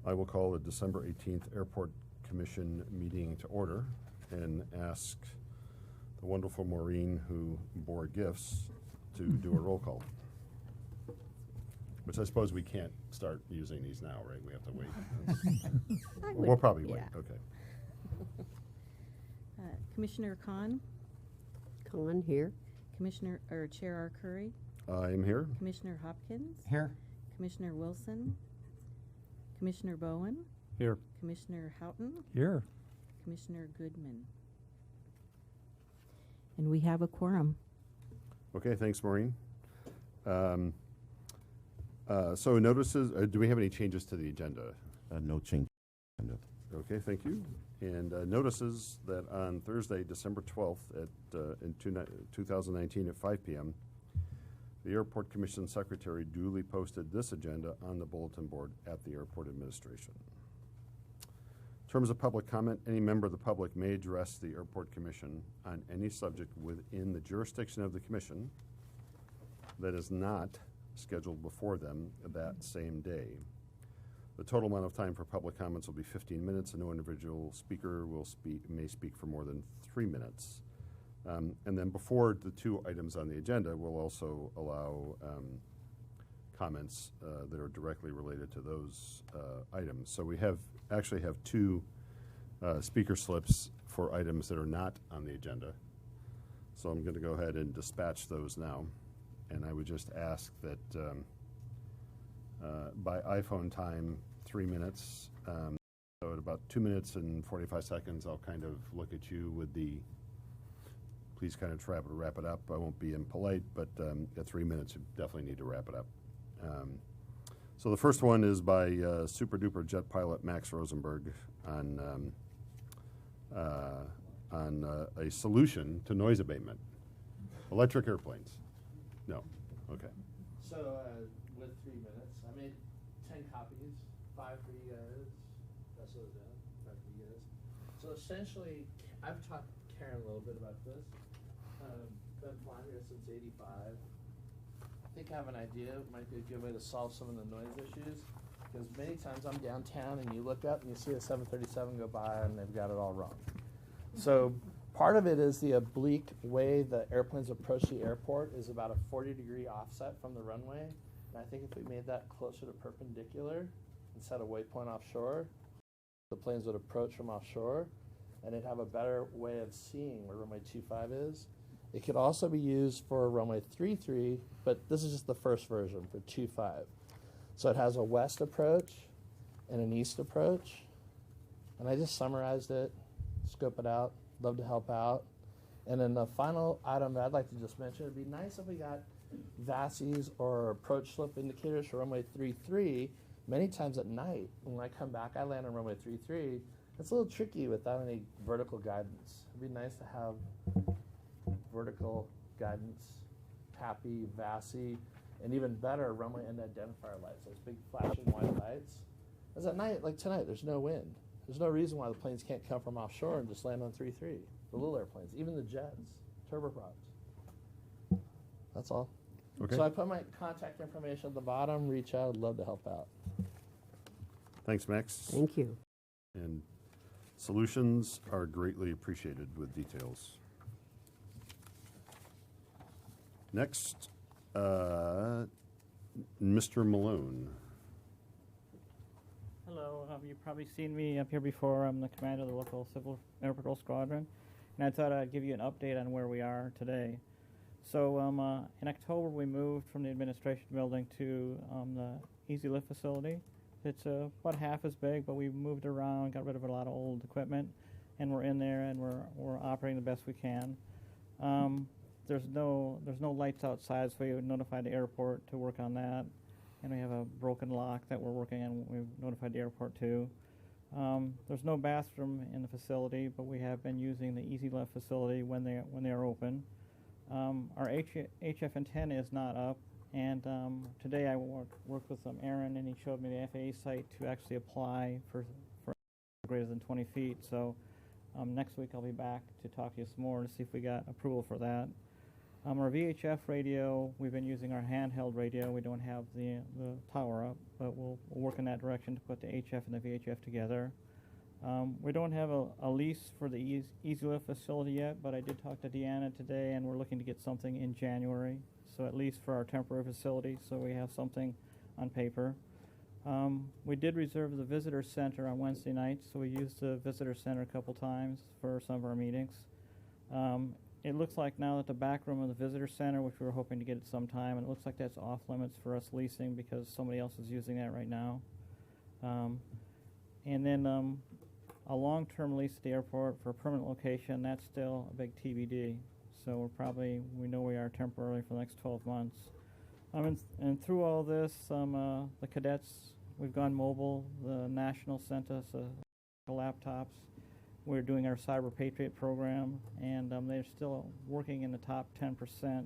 I will call the December 18th Airport Commission meeting to order and ask the wonderful Maureen, who bore gifts, to do a roll call. Which I suppose we can't start using these now, right? We have to wait. We'll probably wait, okay. Commissioner Khan, Khan here. Chair R. Curry, I am here. Commissioner Hopkins, Here. Commissioner Wilson, Commissioner Bowen, Here. Commissioner Houghton, Here. Commissioner Goodman. And we have a quorum. Okay, thanks, Maureen. So notices, do we have any changes to the agenda? No change. Okay, thank you. And notices that on Thursday, December 12th in 2019 at 5 p.m., the Airport Commission Secretary duly posted this agenda on the bulletin board at the Airport Administration. In terms of public comment, any member of the public may address the Airport Commission on any subject within the jurisdiction of the Commission that is not scheduled before them that same day. The total amount of time for public comments will be 15 minutes, and no individual speaker may speak for more than 3 minutes. And then before the two items on the agenda, we'll also allow comments that are directly related to those items. So we actually have two speaker slips for items that are not on the agenda. So I'm going to go ahead and dispatch those now. And I would just ask that by iPhone time, 3 minutes. So at about 2 minutes and 45 seconds, I'll kind of look at you with the, please kind of try to wrap it up. I won't be impolite, but at 3 minutes, you definitely need to wrap it up. So the first one is by super duper jet pilot Max Rosenberg on a solution to noise abatement. Electric airplanes. No. Okay. So with 3 minutes, I made 10 copies, 5 for you guys. That's what it's done, 5 for you guys. So essentially, I've talked to Karen a little bit about this. Been flying here since '85. I think I have an idea. It might be a good way to solve some of the noise issues. Because many times I'm downtown and you look up and you see a 737 go by and they've got it all wrong. So part of it is the oblique way the airplanes approach the airport is about a 40-degree offset from the runway. And I think if we made that closer to perpendicular and set a waypoint offshore, the planes would approach from offshore and it'd have a better way of seeing where runway 25 is. It could also be used for runway 33, but this is just the first version for 25. So it has a west approach and an east approach. And I just summarized it, scope it out, love to help out. And then the final item that I'd like to just mention, it'd be nice if we got VASIs or approach slip indicators for runway 33 many times at night. When I come back, I land on runway 33. It's a little tricky without any vertical guidance. It'd be nice to have vertical guidance, TAPI, VASI, and even better, runway end identifier lights, those big flashing white lights. Because at night, like tonight, there's no wind. There's no reason why the planes can't come from offshore and just land on 3-3. The little airplanes, even the jets, turboprops. That's all. Okay. So I put my contact information at the bottom. Reach out. I'd love to help out. Thanks, Max. Thank you. And solutions are greatly appreciated with details. Next, Mr. Malone. Hello, you've probably seen me up here before. I'm the commander of the local Civil Air Patrol Squadron, and I thought I'd give you an update on where we are today. So in October, we moved from the administration building to the Easy Lift facility. It's about half as big, but we moved around, got rid of a lot of old equipment, and we're in there, and we're operating the best we can. There's no lights outside, so we notified the airport to work on that. And we have a broken lock that we're working on. We've notified the airport too. There's no bathroom in the facility, but we have been using the Easy Lift facility when they are open. Our HF antenna is not up, and today I worked with Aaron, and he showed me the FAA site to actually apply for greater than 20 feet. So next week I'll be back to talk to you some more to see if we got approval for that. Our VHF radio, we've been using our handheld radio. We don't have the tower up, but we'll work in that direction to put the HF and the VHF together. We don't have a lease for the Easy Lift facility yet, but I did talk to Deanna today, and we're looking to get something in January. So at least for our temporary facility, so we have something on paper. We did reserve the visitor center on Wednesday nights, so we used the visitor center a couple times for some of our meetings. It looks like now that the back room of the visitor center, which we were hoping to get at some time, and it looks like that's off limits for us leasing because somebody else is using that right now. And then a long-term lease at the airport for a permanent location, that's still a big TBD. So we know we are temporarily for the next 12 months. And through all this, the cadets, we've gone mobile. The National sent us laptops. We're doing our Cyber Patriot program, and they're still working in the top 10%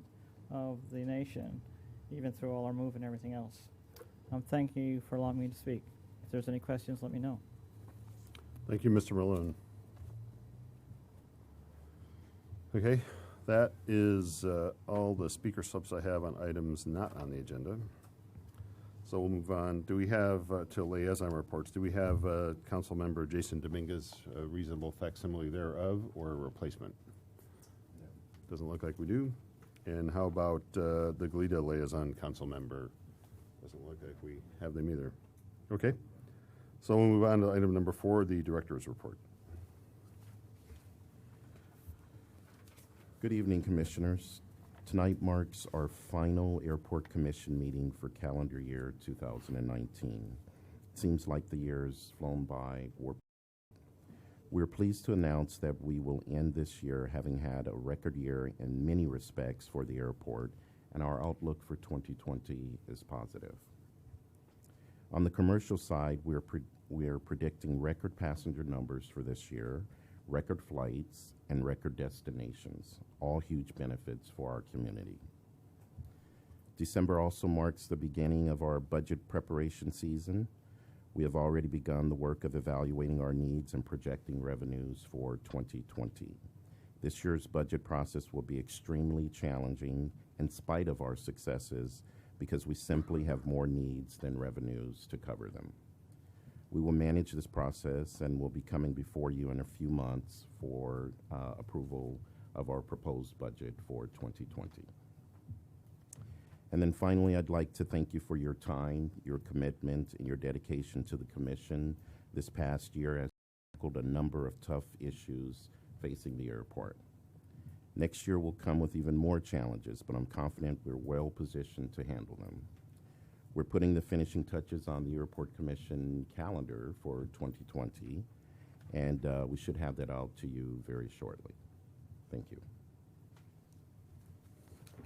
of the nation, even through all our move and everything else. Thank you for allowing me to speak. If there's any questions, let me know. Thank you, Mr. Malone. Okay, that is all the speaker slips I have on items not on the agenda. So we'll move on. Do we have, to liaison reports, do we have Council Member Jason Dominguez, a reasonable facsimile thereof, or a replacement? No. Doesn't look like we do. And how about the Goleta liaison council member? Doesn't look like we have them either. Okay. So we'll move on to item number 4, the director's report. Good evening, Commissioners. Tonight marks our final Airport Commission meeting for calendar year 2019. It seems like the year has flown by. We're pleased to announce that we will end this year having had a record year in many respects for the airport, and our outlook for 2020 is positive. On the commercial side, we're predicting record passenger numbers for this year, record flights, and record destinations, all huge benefits for our community. December also marks the beginning of our budget preparation season. We have already begun the work of evaluating our needs and projecting revenues for 2020. This year's budget process will be extremely challenging in spite of our successes because we simply have more needs than revenues to cover them. We will manage this process and will be coming before you in a few months for approval of our proposed budget for 2020. And then finally, I'd like to thank you for your time, your commitment, and your dedication to the Commission. This past year has tackled a number of tough issues facing the airport. Next year will come with even more challenges, but I'm confident we're well positioned to handle them. We're putting the finishing touches on the Airport Commission calendar for 2020, and we should have that out to you very shortly. Thank you.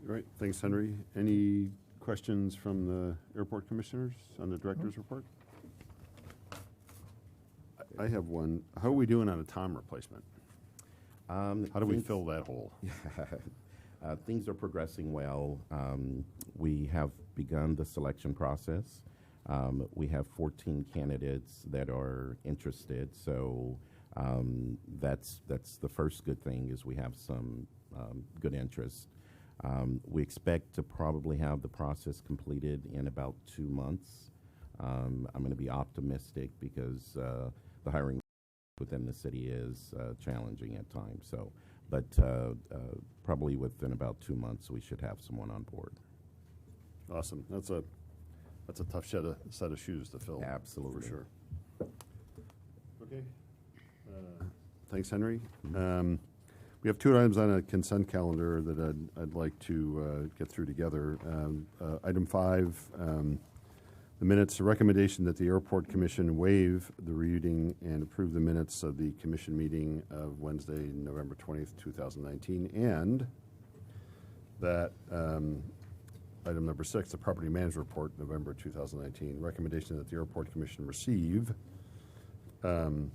All right, thanks, Henry. Any questions from the airport commissioners on the director's report? I have one. How are we doing on a TOM replacement? How do we fill that hole? Things are progressing well. We have begun the selection process. We have 14 candidates that are interested, so that's the first good thing is we have some good interest. We expect to probably have the process completed in about 2 months. I'm going to be optimistic because the hiring within the city is challenging at times. So, but probably within about 2 months, we should have someone on board. Awesome. That's a tough set of shoes to fill. Absolutely. For sure. Okay. Thanks, Henry. We have 2 items on a consent calendar that I'd like to get through together. Item 5, the minutes, a recommendation that the Airport Commission waive the reading and approve the minutes of the commission meeting of Wednesday, November 20th, 2019, and that item number 6, the property management report, November 2019, recommendation that the Airport Commission receive the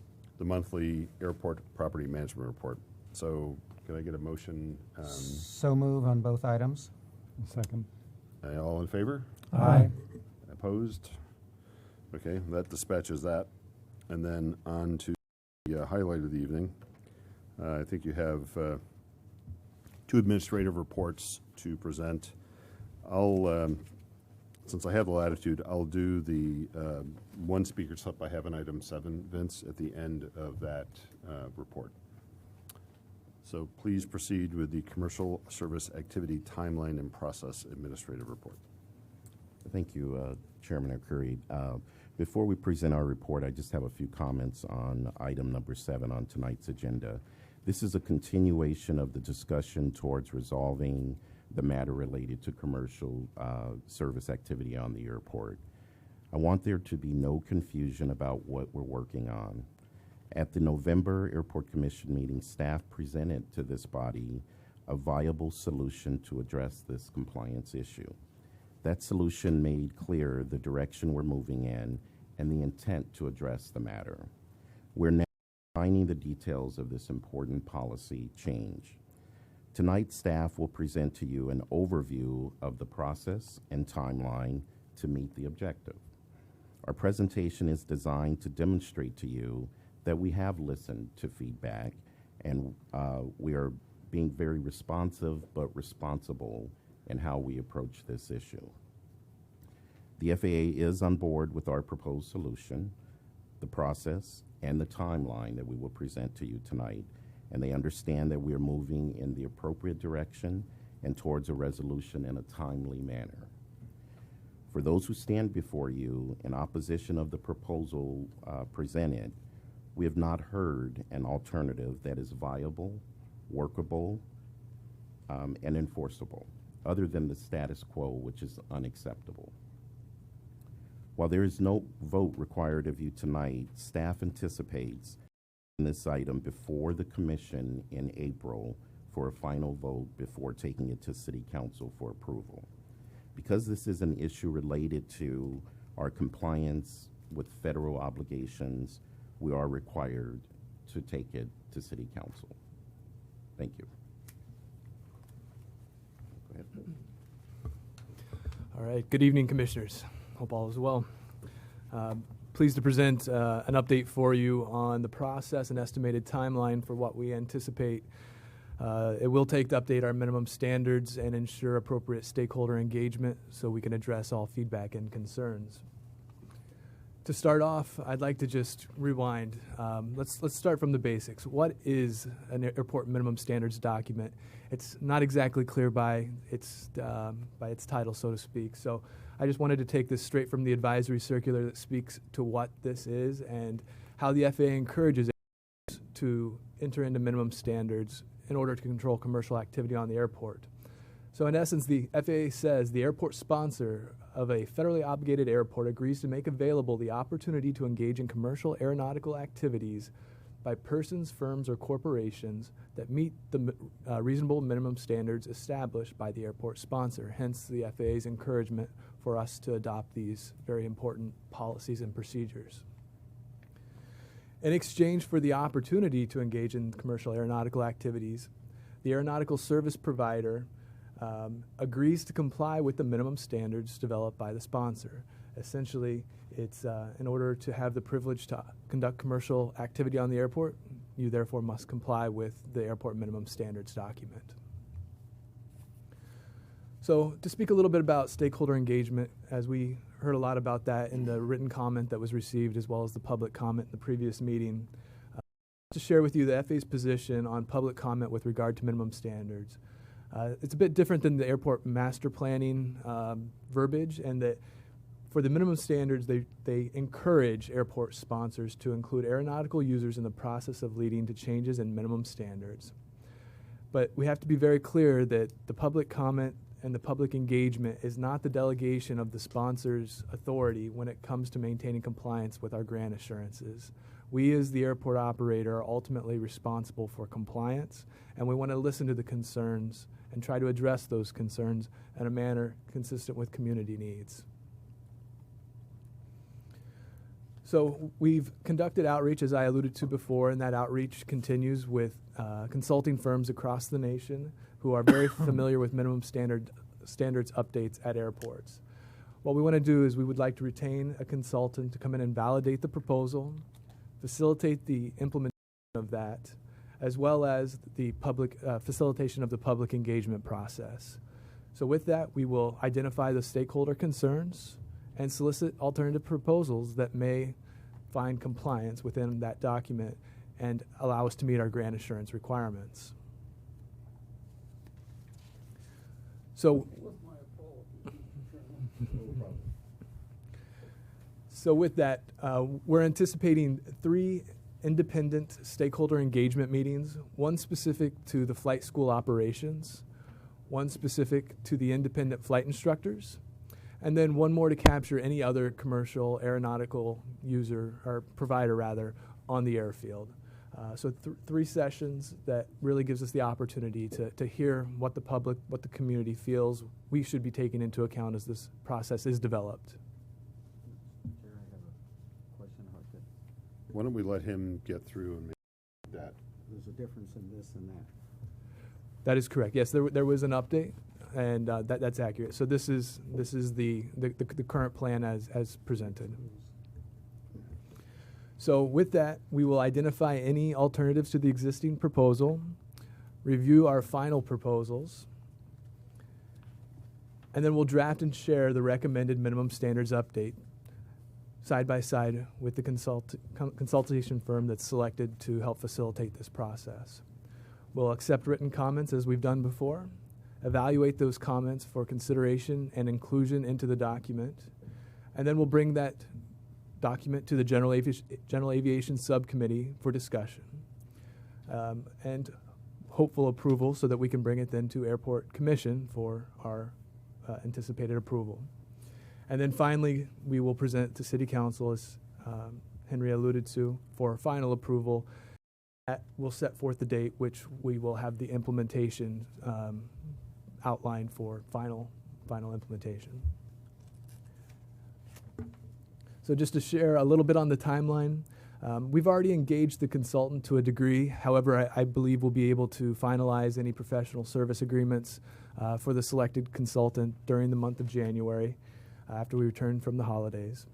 monthly airport property management report. So can I get a motion? So move on both items. Second. All in favor? Aye. Opposed? Okay, that dispatches that. And then on to the highlight of the evening. I think you have 2 two administrative reports to present. I'll, since I have the latitude, I'll do the one speaker slip I have in item 7, Vince, at the end of that report. So please proceed with the commercial service activity timeline and process administrative report. Thank you, Chairman Arcuri. Before we present our report, I just have a few comments on item number 7 on tonight's agenda. This is a continuation of the discussion towards resolving the matter related to commercial service activity on the airport. I want there to be no confusion about what we're working on. At the November Airport Commission meeting, staff presented to this body a viable solution to address this compliance issue. That solution made clear the direction we're moving in and the intent to address the matter. We're now defining the details of this important policy change. Tonight, staff will present to you an overview of the process and timeline to meet the objective. Our presentation is designed to demonstrate to you that we have listened to feedback and we are being very responsive but responsible in how we approach this issue. The FAA is on board with our proposed solution, the process, and the timeline that we will present to you tonight, and they understand that we are moving in the appropriate direction and towards a resolution in a timely manner. For those who stand before you in opposition of the proposal presented, we have not heard an alternative that is viable, workable, and enforceable, other than the status quo, which is unacceptable. While there is no vote required of you tonight, staff anticipates this item before the commission in April for a final vote before taking it to City Council for approval. Because this is an issue related to our compliance with federal obligations, we are required to take it to City Council. Thank you. Go ahead. All right, good evening, Commissioners. Hope all is well. Pleased to present an update for you on the process and estimated timeline for what we anticipate. It will take to update our minimum standards and ensure appropriate stakeholder engagement so we can address all feedback and concerns. To start off, I'd like to just rewind. Let's start from the basics. What is an airport minimum standards document? It's not exactly clear by its title, so to speak. So I just wanted to take this straight from the advisory circular that speaks to what this is and how the FAA encourages airports to enter into minimum standards in order to control commercial activity on the airport. So in essence, the FAA says the airport sponsor of a federally obligated airport agrees to make available the opportunity to engage in commercial aeronautical activities by persons, firms, or corporations that meet the reasonable minimum standards established by the airport sponsor, hence the FAA's encouragement for us to adopt these very important policies and procedures. In exchange for the opportunity to engage in commercial aeronautical activities, the aeronautical service provider agrees to comply with the minimum standards developed by the sponsor. Essentially, it's in order to have the privilege to conduct commercial activity on the airport, you therefore must comply with the airport minimum standards document. So to speak a little bit about stakeholder engagement, as we heard a lot about that in the written comment that was received as well as the public comment in the previous meeting, to share with you the FAA's position on public comment with regard to minimum standards. It's a bit different than the airport master planning verbiage, and that for the minimum standards, they encourage airport sponsors to include aeronautical users in the process of leading to changes in minimum standards. But we have to be very clear that the public comment and the public engagement is not the delegation of the sponsor's authority when it comes to maintaining compliance with our grant assurances. We as the airport operator are ultimately responsible for compliance, and we want to listen to the concerns and try to address those concerns in a manner consistent with community needs. So we've conducted outreach, as I alluded to before, and that outreach continues with consulting firms across the nation who are very familiar with minimum standards updates at airports. What we want to do is we would like to retain a consultant to come in and validate the proposal, facilitate the implementation of that, as well as the public facilitation of the public engagement process. So with that, we will identify the stakeholder concerns and solicit alternative proposals that may find compliance within that document and allow us to meet our grant assurance requirements. So, so with that, we're anticipating 3 independent stakeholder engagement meetings, one specific to the flight school operations, one specific to the independent flight instructors, and then one more to capture any other commercial aeronautical user or provider rather on the airfield. So 3 sessions that really gives us the opportunity to hear what the public, what the community feels we should be taking into account as this process is developed. Chair, I have a question about that. Why don't we let him get through and make that? There's a difference in this and that. That is correct. Yes, there was an update, and that's accurate. So this is the current plan as presented. So with that, we will identify any alternatives to the existing proposal, review our final proposals, and then we'll draft and share the recommended minimum standards update side by side with the consultation firm that's selected to help facilitate this process. We'll accept written comments as we've done before, evaluate those comments for consideration and inclusion into the document, and then we'll bring that document to the General Aviation Subcommittee for discussion and hopeful approval so that we can bring it then to Airport Commission for our anticipated approval. And then finally, we will present to City Council, as Henry alluded to, for final approval. That will set forth the date which we will have the implementation outlined for final implementation. So just to share a little bit on the timeline, we've already engaged the consultant to a degree. However, I believe we'll be able to finalize any professional service agreements for the selected consultant during the month of January after we return from the holidays,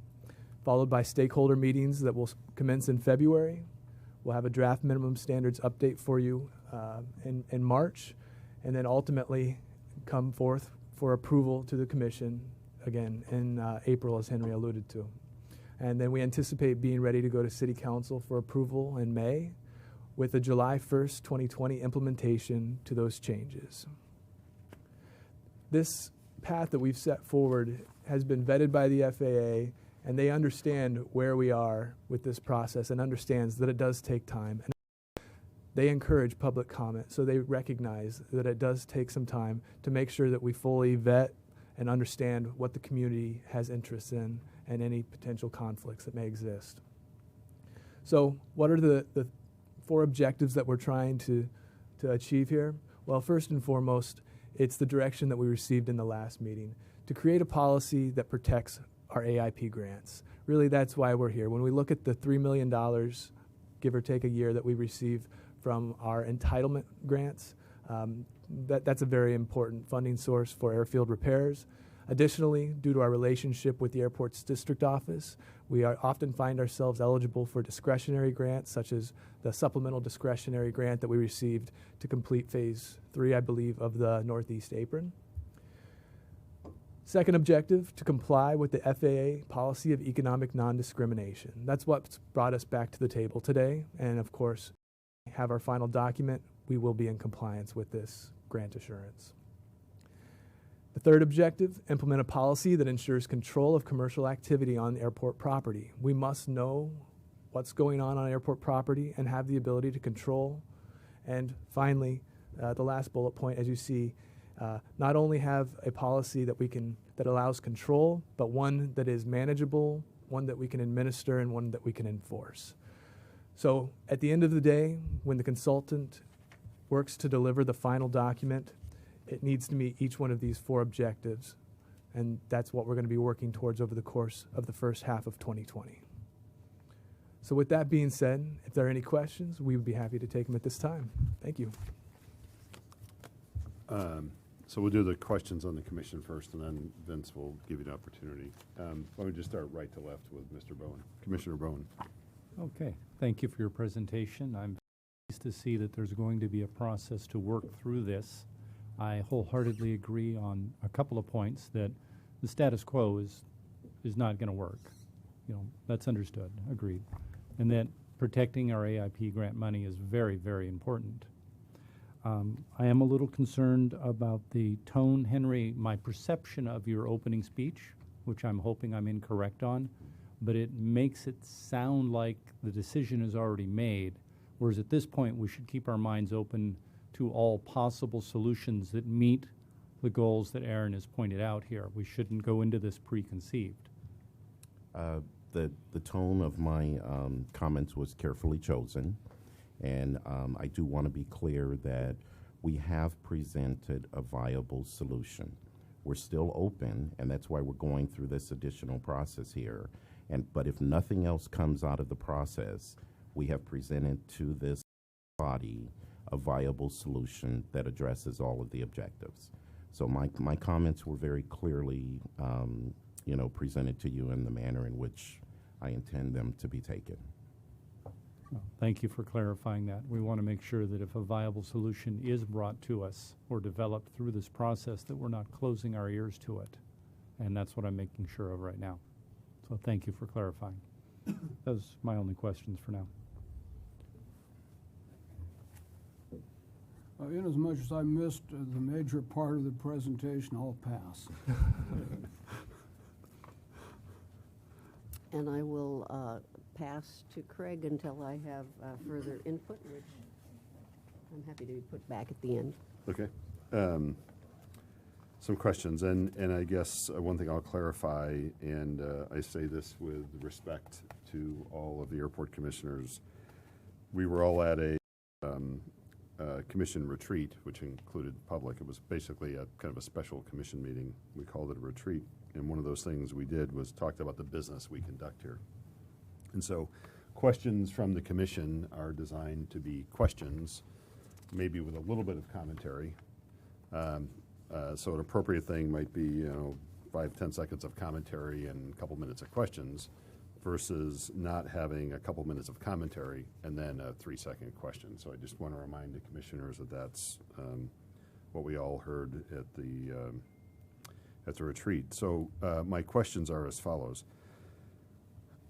followed by stakeholder meetings that will commence in February. We'll have a draft minimum standards update for you in March, and then ultimately come forth for approval to the Commission again in April, as Henry alluded to. And then we anticipate being ready to go to City Council for approval in May with a July 1st, 2020 implementation to those changes. This path that we've set forward has been vetted by the FAA, and they understand where we are with this process and understands that it does take time. And they encourage public comment, so they recognize that it does take some time to make sure that we fully vet and understand what the community has interest in and any potential conflicts that may exist. So what are the 4 objectives that we're trying to achieve here? Well, first and foremost, it's the direction that we received in the last meeting, to create a policy that protects our AIP grants. Really, that's why we're here. When we look at the $3 million, give or take a year, that we receive from our entitlement grants, that's a very important funding source for airfield repairs. Additionally, due to our relationship with the airport's district office, we often find ourselves eligible for discretionary grants, such as the supplemental discretionary grant that we received to complete phase 3, I believe, of the Northeast Apron. Second objective, to comply with the FAA policy of economic non-discrimination. That's what's brought us back to the table today. And of course, have our final document, we will be in compliance with this grant assurance. The third objective, implement a policy that ensures control of commercial activity on airport property. We must know what's going on airport property and have the ability to control. And finally, the last bullet point, as you see, not only have a policy that allows control, but one that is manageable, one that we can administer, and one that we can enforce. So at the end of the day, when the consultant works to deliver the final document, it needs to meet each one of these 4 objectives, and that's what we're going to be working towards over the course of the first half of 2020. So with that being said, if there are any questions, we would be happy to take them at this time. Thank you. So we'll do the questions on the commission first, and then Vince will give you an opportunity. Why don't we just start right to left with Mr. Bowen, Commissioner Bowen. Okay, thank you for your presentation. I'm to see that there's going to be a process to work through this. I wholeheartedly agree on a couple of points that the status quo is not going to work. You know, that's understood, agreed. And that protecting our AIP grant money is very, very important. I am a little concerned about the tone, Henry, my perception of your opening speech, which I'm hoping I'm incorrect on, but it makes it sound like the decision is already made, whereas at this point we should keep our minds open to all possible solutions that meet the goals that Aaron has pointed out here. We shouldn't go into this preconceived. The tone of my comments was carefully chosen, and I do want to be clear that we have presented a viable solution. We're still open, and that's why we're going through this additional process here. But if nothing else comes out of the process, we have presented to this body a viable solution that addresses all of the objectives. So my comments were very clearly presented to you in the manner in which I intend them to be taken. Well, thank you for clarifying that. We want to make sure that if a viable solution is brought to us or developed through this process, that we're not closing our ears to it. And that's what I'm making sure of right now. So thank you for clarifying. Those are my only questions for now. Inasmuch as I missed the major part of the presentation, I'll pass. And I will pass to Craig until I have further input, which I'm happy to be put back at the end. Okay. Some questions, and I guess one thing I'll clarify, and I say this with respect to all of the airport commissioners. We were all at a commission retreat, which included public. It was basically a kind of a special commission meeting. We called it a retreat, and one of those things we did was talked about the business we conduct here. And so questions from the commission are designed to be questions, maybe with a little bit of commentary. So an appropriate thing might be, 5-10 seconds of commentary and a couple minutes of questions, versus not having a couple minutes of commentary and then a 3-second question. So I just want to remind the commissioners that that's what we all heard at the retreat. So my questions are as follows.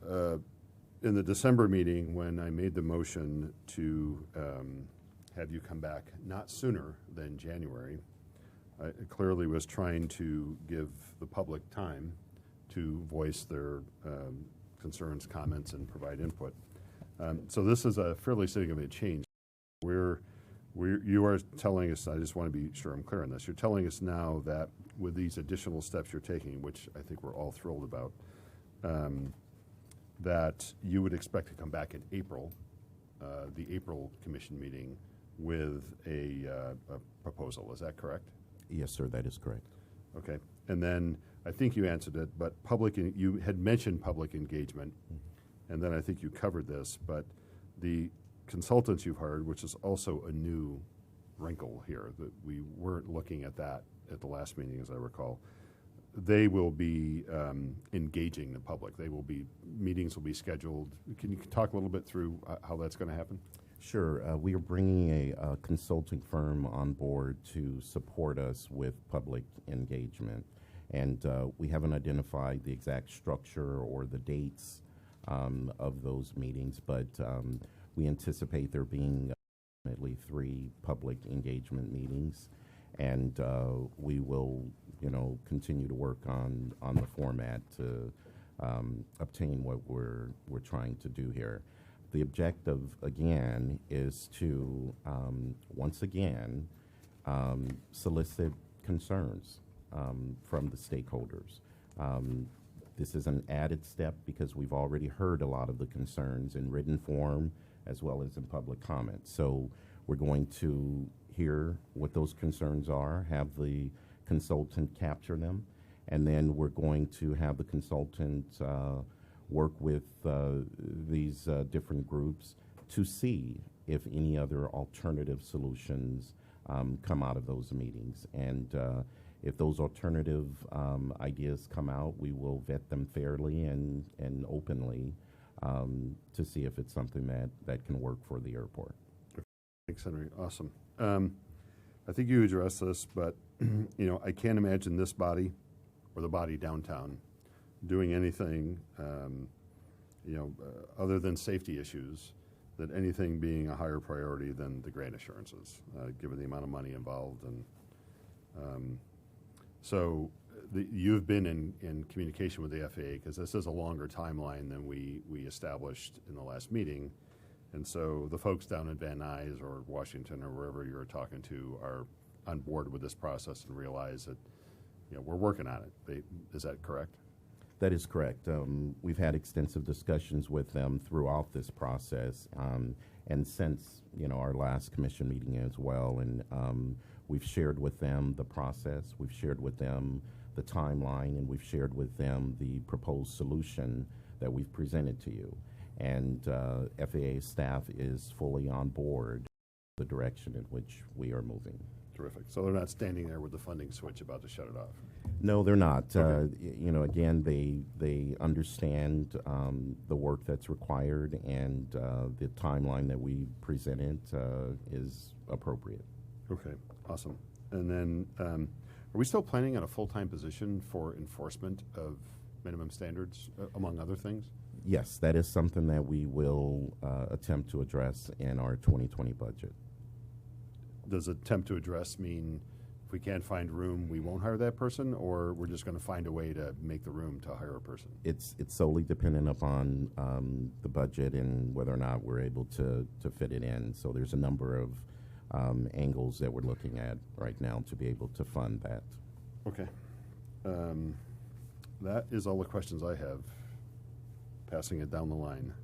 In the December meeting, when I made the motion to have you come back not sooner than January, I clearly was trying to give the public time to voice their concerns, comments, and provide input. So this is a fairly significant change. You are telling us, I just want to be sure I'm clear on this, you're telling us now that with these additional steps you're taking, which I think we're all thrilled about, that you would expect to come back in April, the April commission meeting, with a proposal. Is that correct? Yes, sir, that is correct. Okay. And then I think you answered it, but you had mentioned public engagement, and then I think you covered this, but the consultants you've hired, which is also a new wrinkle here, that we weren't looking at that at the last meeting, as I recall, they will be engaging the public. Meetings will be scheduled. Can you talk a little bit through how that's going to happen? Sure. We are bringing a consulting firm on board to support us with public engagement. And we haven't identified the exact structure or the dates of those meetings, but we anticipate there being approximately 3 public engagement meetings. And we will, continue to work on the format to obtain what we're trying to do here. The objective, again, is to, once again, solicit concerns from the stakeholders. This is an added step because we've already heard a lot of the concerns in written form as well as in public comment. So we're going to hear what those concerns are, have the consultant capture them, and then we're going to have the consultant work with these different groups to see if any other alternative solutions come out of those meetings. And if those alternative ideas come out, we will vet them fairly and openly to see if it's something that can work for the airport. Thanks, Henry. Awesome. I think you addressed this, but, you know, I can't imagine this body or the body downtown doing anything, other than safety issues, that anything being a higher priority than the grant assurances, given the amount of money involved. And so you've been in communication with the FAA, because this is a longer timeline than we established in the last meeting. And so the folks down in Van Nuys or Washington or wherever you're talking to are on board with this process and realize that, you know, we're working on it. Is that correct? That is correct. We've had extensive discussions with them throughout this process, and since, you know, our last commission meeting as well. And we've shared with them the process, we've shared with them the timeline, and we've shared with them the proposed solution that we've presented to you. And FAA staff is fully on board the direction in which we are moving. Terrific. So they're not standing there with the funding switch about to shut it off. No, they're not. Okay. You know, again, they understand the work that's required, and the timeline that we presented is appropriate. Okay, awesome. And then, are we still planning on a full-time position for enforcement of minimum standards, among other things? Yes, that is something that we will attempt to address in our 2020 budget. Does attempt to address mean if we can't find room, we won't hire that person, or we're just going to find a way to make the room to hire a person? It's solely dependent upon the budget and whether or not we're able to fit it in. So there's a number of angles that we're looking at right now to be able to fund that. Okay. That is all the questions I have. Passing it down the line.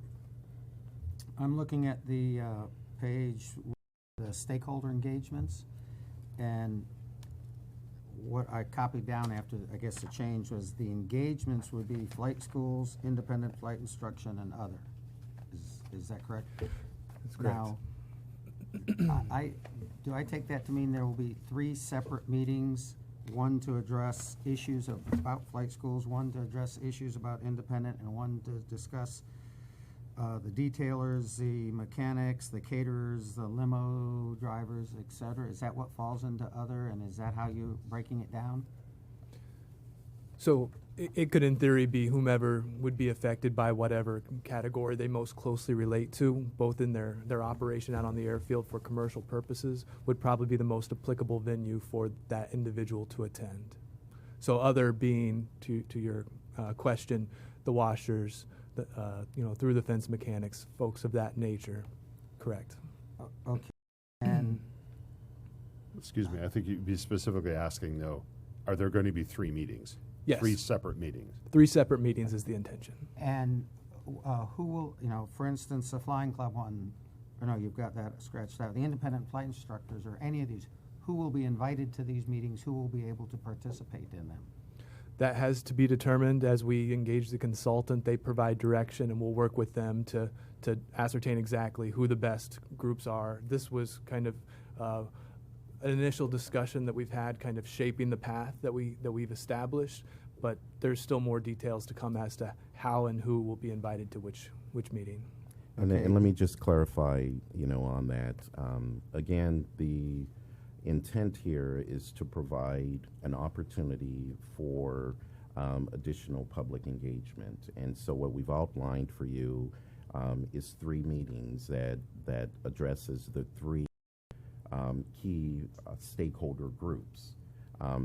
I'm looking at the page, the stakeholder engagements, and what I copied down after, I guess, the change was the engagements would be flight schools, independent flight instruction, and other. Is that correct? That's correct. Now, do I take that to mean there will be 3 separate meetings, one to address issues about flight schools, one to address issues about independent, and one to discuss the detailers, the mechanics, the caterers, the limo drivers, et cetera? Is that what falls into other, and is that how you're breaking it down? So it could, in theory, be whomever would be affected by whatever category they most closely relate to, both in their operation out on the airfield for commercial purposes, would probably be the most applicable venue for that individual to attend. So other being, to your question, the washers, through the fence mechanics, folks of that nature. Correct. Okay. And Excuse me, I think you'd be specifically asking, though, are there going to be 3 meetings? Yes. 3 separate meetings? 3 separate meetings is the intention. And who will, for instance, the Flying Club one, or no, you've got that scratched out, the independent flight instructors or any of these, who will be invited to these meetings, who will be able to participate in them? That has to be determined as we engage the consultant. They provide direction, and we'll work with them to ascertain exactly who the best groups are. This was kind of an initial discussion that we've had, kind of shaping the path that we've established, but there's still more details to come as to how and who will be invited to which meeting. And, and let me just clarify, on that. Again, the intent here is to provide an opportunity for additional public engagement. And so what we've outlined for you is 3 meetings that addresses the 3 key stakeholder groups.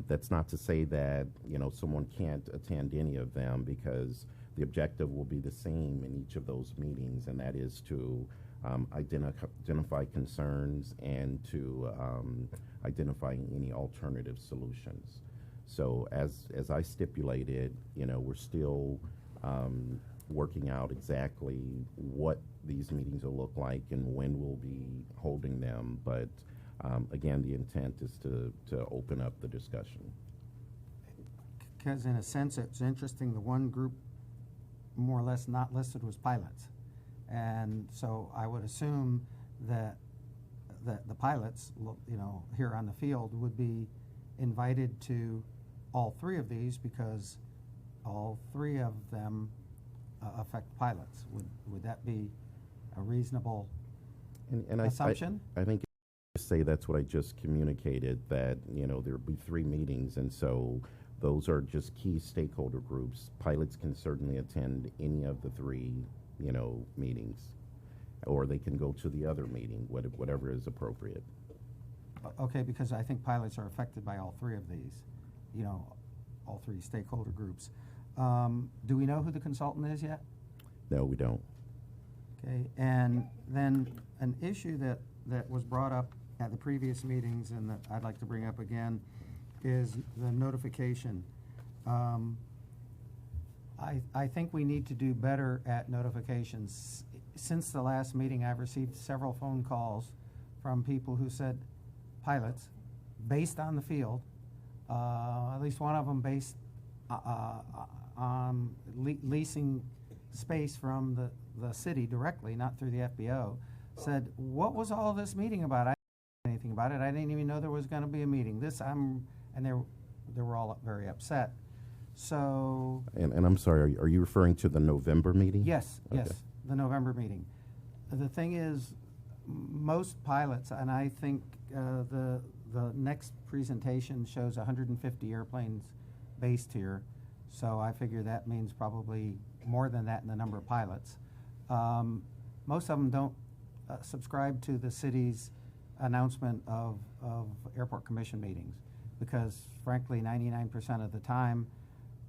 That's not to say that someone can't attend any of them, because the objective will be the same in each of those meetings, and that is to identify concerns and to identify any alternative solutions. So as I stipulated, we're still working out exactly what these meetings will look like and when we'll be holding them. But again, the intent is to open up the discussion. Because in a sense, it's interesting, the one group more or less not listed was pilots. And so I would assume that the pilots, here on the field would be invited to all 3 of these, because all 3 of them affect pilots. Would that be a reasonable assumption? I think just say that's what I just communicated, that, there'll be 3 meetings, and so those are just key stakeholder groups. Pilots can certainly attend any of the 3, meetings, or they can go to the other meeting, whatever is appropriate. Okay, because I think pilots are affected by all 3 of these, all 3 stakeholder groups. Do we know who the consultant is yet? No, we don't. Okay, and then an issue that was brought up at the previous meetings and that I'd like to bring up again is the notification. I think we need to do better at notifications. Since the last meeting, I've received several phone calls from people who said, pilots, based on the field, at least one of them based on leasing space from the city directly, not through the FBO, said, what was all this meeting about? I didn't know anything about it. I didn't even know there was going to be a meeting. And they were all very upset. So. And I'm sorry, are you referring to the November meeting? Yes, Okay. yes, the November meeting. The thing is, most pilots, and I think the next presentation shows 150 airplanes based here, so I figure that means probably more than that in the number of pilots. Most of them don't subscribe to the city's announcement of airport commission meetings because, frankly, 99% of the time,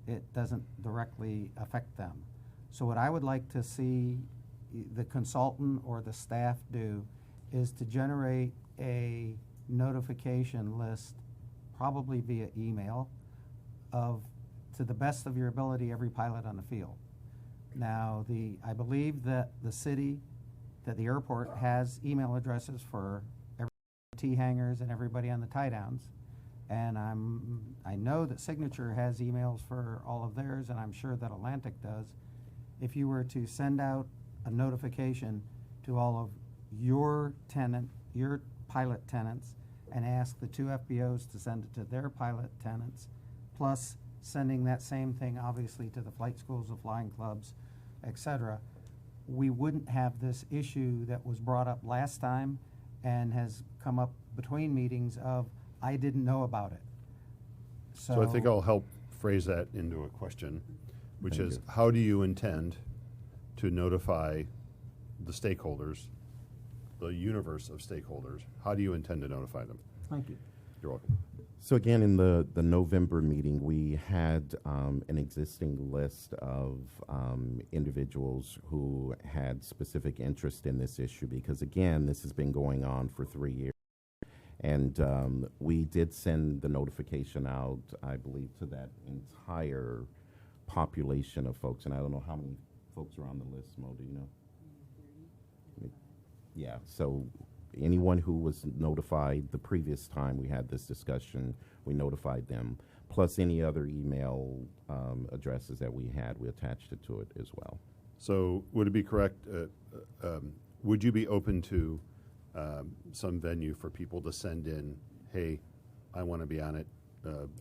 it doesn't directly affect them. So what I would like to see the consultant or the staff do is to generate a notification list, probably via email, of, to the best of your ability, every pilot on the field. Now, I believe that the airport has email addresses for every T-hangers and everybody on the tie-downs. And I know that Signature has emails for all of theirs, and I'm sure that Atlantic does. If you were to send out a notification to all of your pilot tenants and ask the 2 FBOs to send it to their pilot tenants, plus sending that same thing obviously to the flight schools, the flying clubs, etc., we wouldn't have this issue that was brought up last time and has come up between meetings of, I didn't know about it. So I think I'll help phrase that into a question, which is, how do you intend to notify the stakeholders, the universe of stakeholders? How do you intend to notify them? Thank you. You're welcome. So again, in the November meeting, we had an existing list of individuals who had specific interest in this issue because, again, this has been going on for 3 years. And we did send the notification out, I believe, to that entire population of folks. And I don't know how many folks are on the list, Mo, do you know? Yeah, so anyone who was notified the previous time we had this discussion, we notified them. Plus any other email addresses that we had, we attached it to it as well. So would it be correct, would you be open to some venue for people to send in, hey, I want to be on it?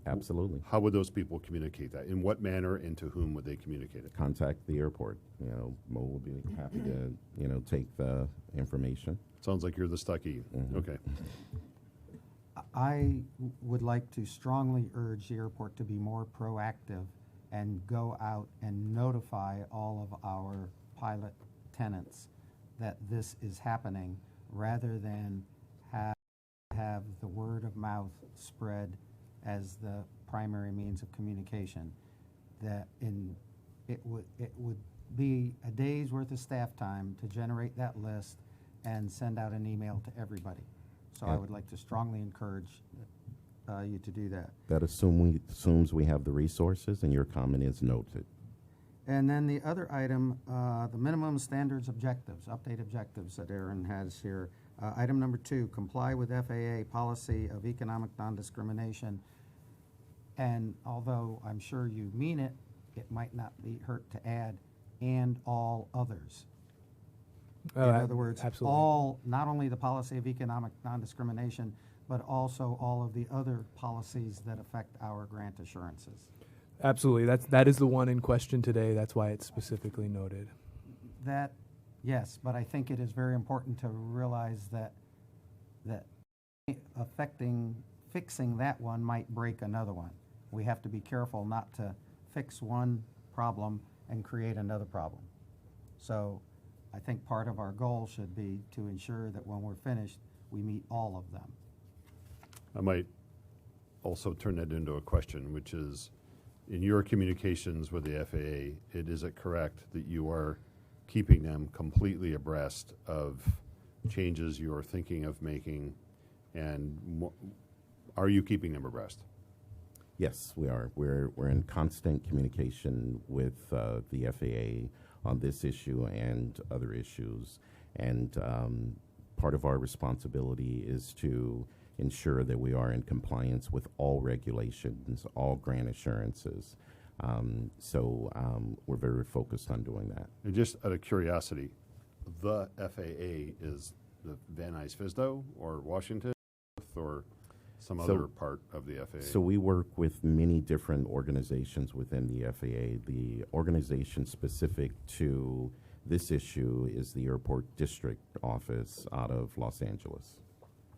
Absolutely. How would those people communicate that? In what manner and to whom would they communicate it? Contact the airport. Mo will be happy to, take the information. Sounds like you're the Stuckey. Mhm. Okay. I would like to strongly urge the airport to be more proactive and go out and notify all of our pilot tenants that this is happening, rather than have the word of mouth spread as the primary means of communication. That it would be a day's worth of staff time to generate that list and send out an email to everybody. So I would like to strongly encourage you to do that. That assumes we have the resources, and your comment is noted. And then the other item, the minimum standards objectives, update objectives that Aaron has here. Item number 2, comply with FAA policy of economic non-discrimination. And although I'm sure you mean it, it might not be hurt to add, and all others. In other words, absolutely. not only the policy of economic non-discrimination, but also all of the other policies that affect our grant assurances. Absolutely. That is the one in question today. That's why it's specifically noted. That, yes, but I think it is very important to realize that fixing that one might break another one. We have to be careful not to fix one problem and create another problem. So I think part of our goal should be to ensure that when we're finished, we meet all of them. I might also turn that into a question, which is, in your communications with the FAA, is it correct that you are keeping them completely abreast of changes you are thinking of making, and are you keeping them abreast? Yes, we are. We're in constant communication with the FAA on this issue and other issues. And part of our responsibility is to ensure that we are in compliance with all regulations, all grant assurances. So we're very focused on doing that. And just out of curiosity, the FAA is the Van Nuys FSDO or Washington or some So- other part of the FAA? So we work with many different organizations within the FAA. The organization specific to this issue is the Airport District Office out of Los Angeles.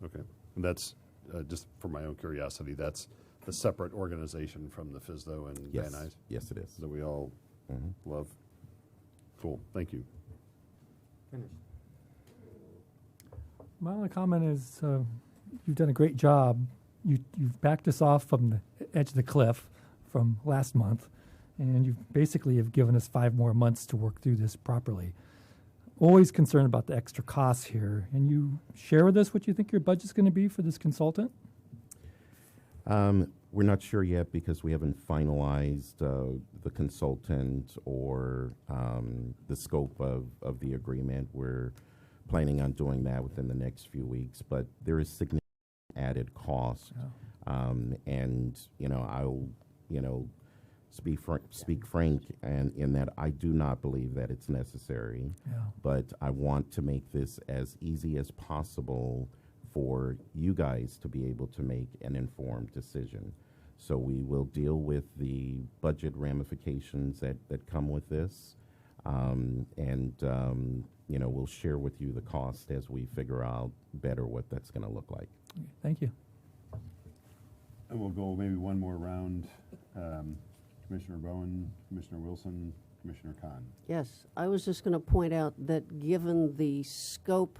Okay. And that's, just for my own curiosity, that's a separate organization from the FSDO and Yes, Van Nuys yes it is. that we all Mhm. love? Cool. Thank you. Finished. My only comment is you've done a great job. You've backed us off from the edge of the cliff from last month, and you basically have given us 5 more months to work through this properly. Always concerned about the extra costs here. And you share with us what you think your budget's going to be for this consultant? We're not sure yet because we haven't finalized the consultant or the scope of the agreement. We're planning on doing that within the next few weeks, but there is significant added cost. And, I'll, speak frank and in that I do not believe that it's necessary, but I want to make this as easy as possible for you guys to be able to make an informed decision. So we will deal with the budget ramifications that come with this, we'll share with you the cost as we figure out better what that's going to look like. Thank you. And we'll go maybe one more round. Commissioner Bowen, Commissioner Wilson, Commissioner Khan. Yes, I was just going to point out that given the scope,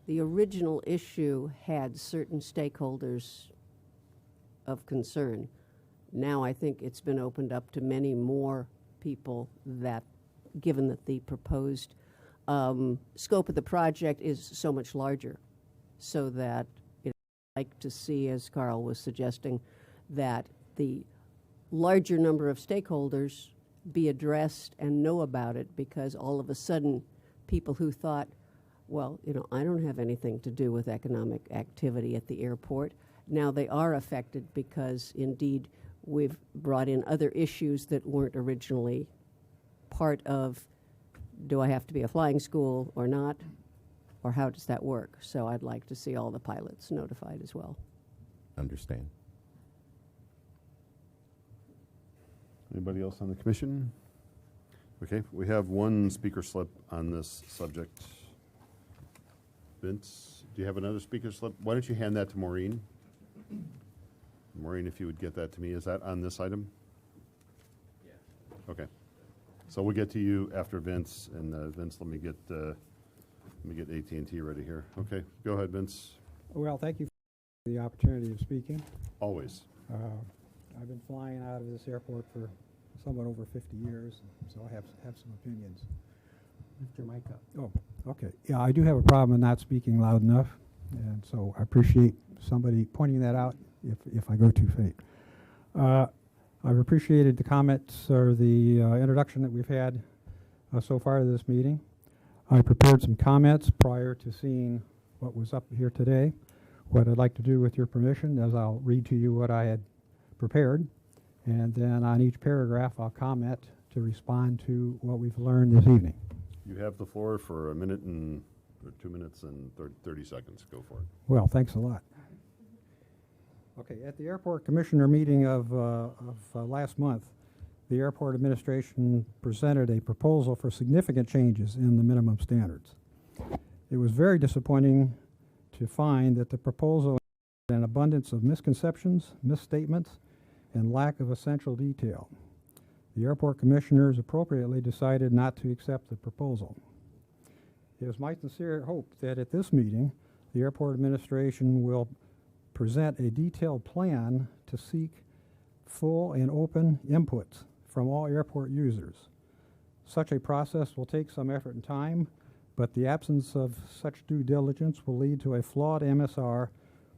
the original issue had certain stakeholders of concern. Now I think it's been opened up to many more people that, given that the proposed scope of the project is so much larger, so that I'd like to see, as Carl was suggesting, that the larger number of stakeholders be addressed and know about it, because all of a sudden people who thought, well, I don't have anything to do with economic activity at the airport, now they are affected because indeed we've brought in other issues that weren't originally part of, do I have to be a flying school or not, or how does that work? So I'd like to see all the pilots notified as well. Understand. Anybody else on the commission? Okay, we have one speaker slip on this subject. Vince, do you have another speaker slip? Why don't you hand that to Maureen? Maureen, if you would get that to me. Is that on this item? Yeah. Okay. So we'll get to you after Vince, and Vince, let me get AT&T ready here. Okay, go ahead, Vince. Well, thank you for the opportunity of speaking. Always. I've been flying out of this airport for somewhat over 50 years, so I have some opinions. Lift your mic up. Oh, okay. Yeah, I do have a problem in not speaking loud enough, and so I appreciate somebody pointing that out if I go too faint. I've appreciated the comments or the introduction that we've had so far to this meeting. I prepared some comments prior to seeing what was up here today. What I'd like to do, with your permission, is I'll read to you what I had prepared, and then on each paragraph I'll comment to respond to what we've learned this evening. You have the floor for 2 minutes and 30 seconds. Go for it. Well, thanks a lot. Okay, at the airport commissioner meeting of last month, the airport administration presented a proposal for significant changes in the minimum standards. It was very disappointing to find that the proposal an abundance of misconceptions, misstatements, and lack of essential detail. The airport commissioners appropriately decided not to accept the proposal. It is my sincere hope that at this meeting, the airport administration will present a detailed plan to seek full and open inputs from all airport users. Such a process will take some effort and time, but the absence of such due diligence will lead to a flawed MSR,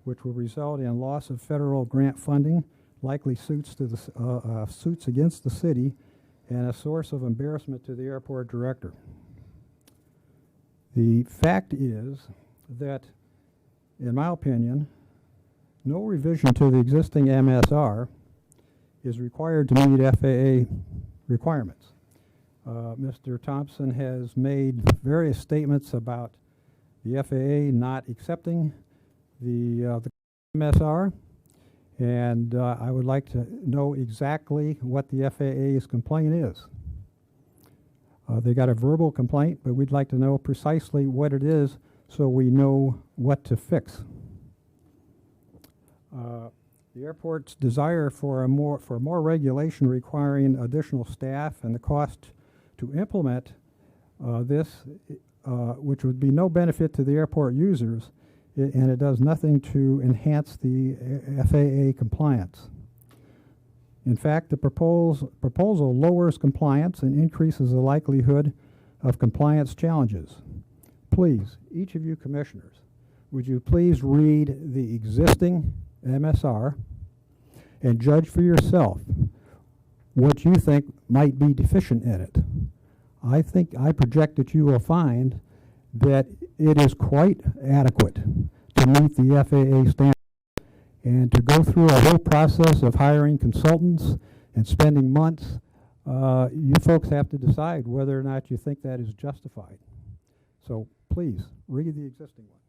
which will result in loss of federal grant funding, likely suits against the city, and a source of embarrassment to the airport director. The fact is that, in my opinion, no revision to the existing MSR is required to meet FAA requirements. Mr. Thompson has made various statements about the FAA not accepting the MSR, and I would like to know exactly what the FAA's complaint is. They got a verbal complaint, but we'd like to know precisely what it is so we know what to fix. The airport's desire for more regulation requiring additional staff and the cost to implement this, which would be no benefit to the airport users, and it does nothing to enhance the FAA compliance. In fact, the proposal lowers compliance and increases the likelihood of compliance challenges. Please, each of you commissioners, would you please read the existing MSR and judge for yourself what you think might be deficient in it. I project that you will find that it is quite adequate to meet the FAA standards, and to go through a whole process of hiring consultants and spending months, you folks have to decide whether or not you think that is justified. So please, read the existing one.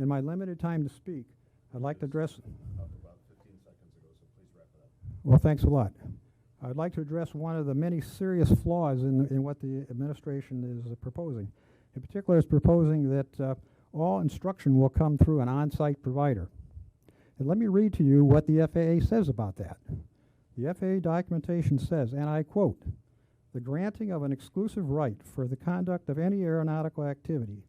In my limited time to speak, I'd like to address... About 15 seconds ago, so please wrap it up. Well, thanks a lot. I'd like to address one of the many serious flaws in what the administration is proposing. In particular, it's proposing that all instruction will come through an on-site provider. And let me read to you what the FAA says about that. The FAA documentation says, and I quote, "The granting of an exclusive right for the conduct of any aeronautical activity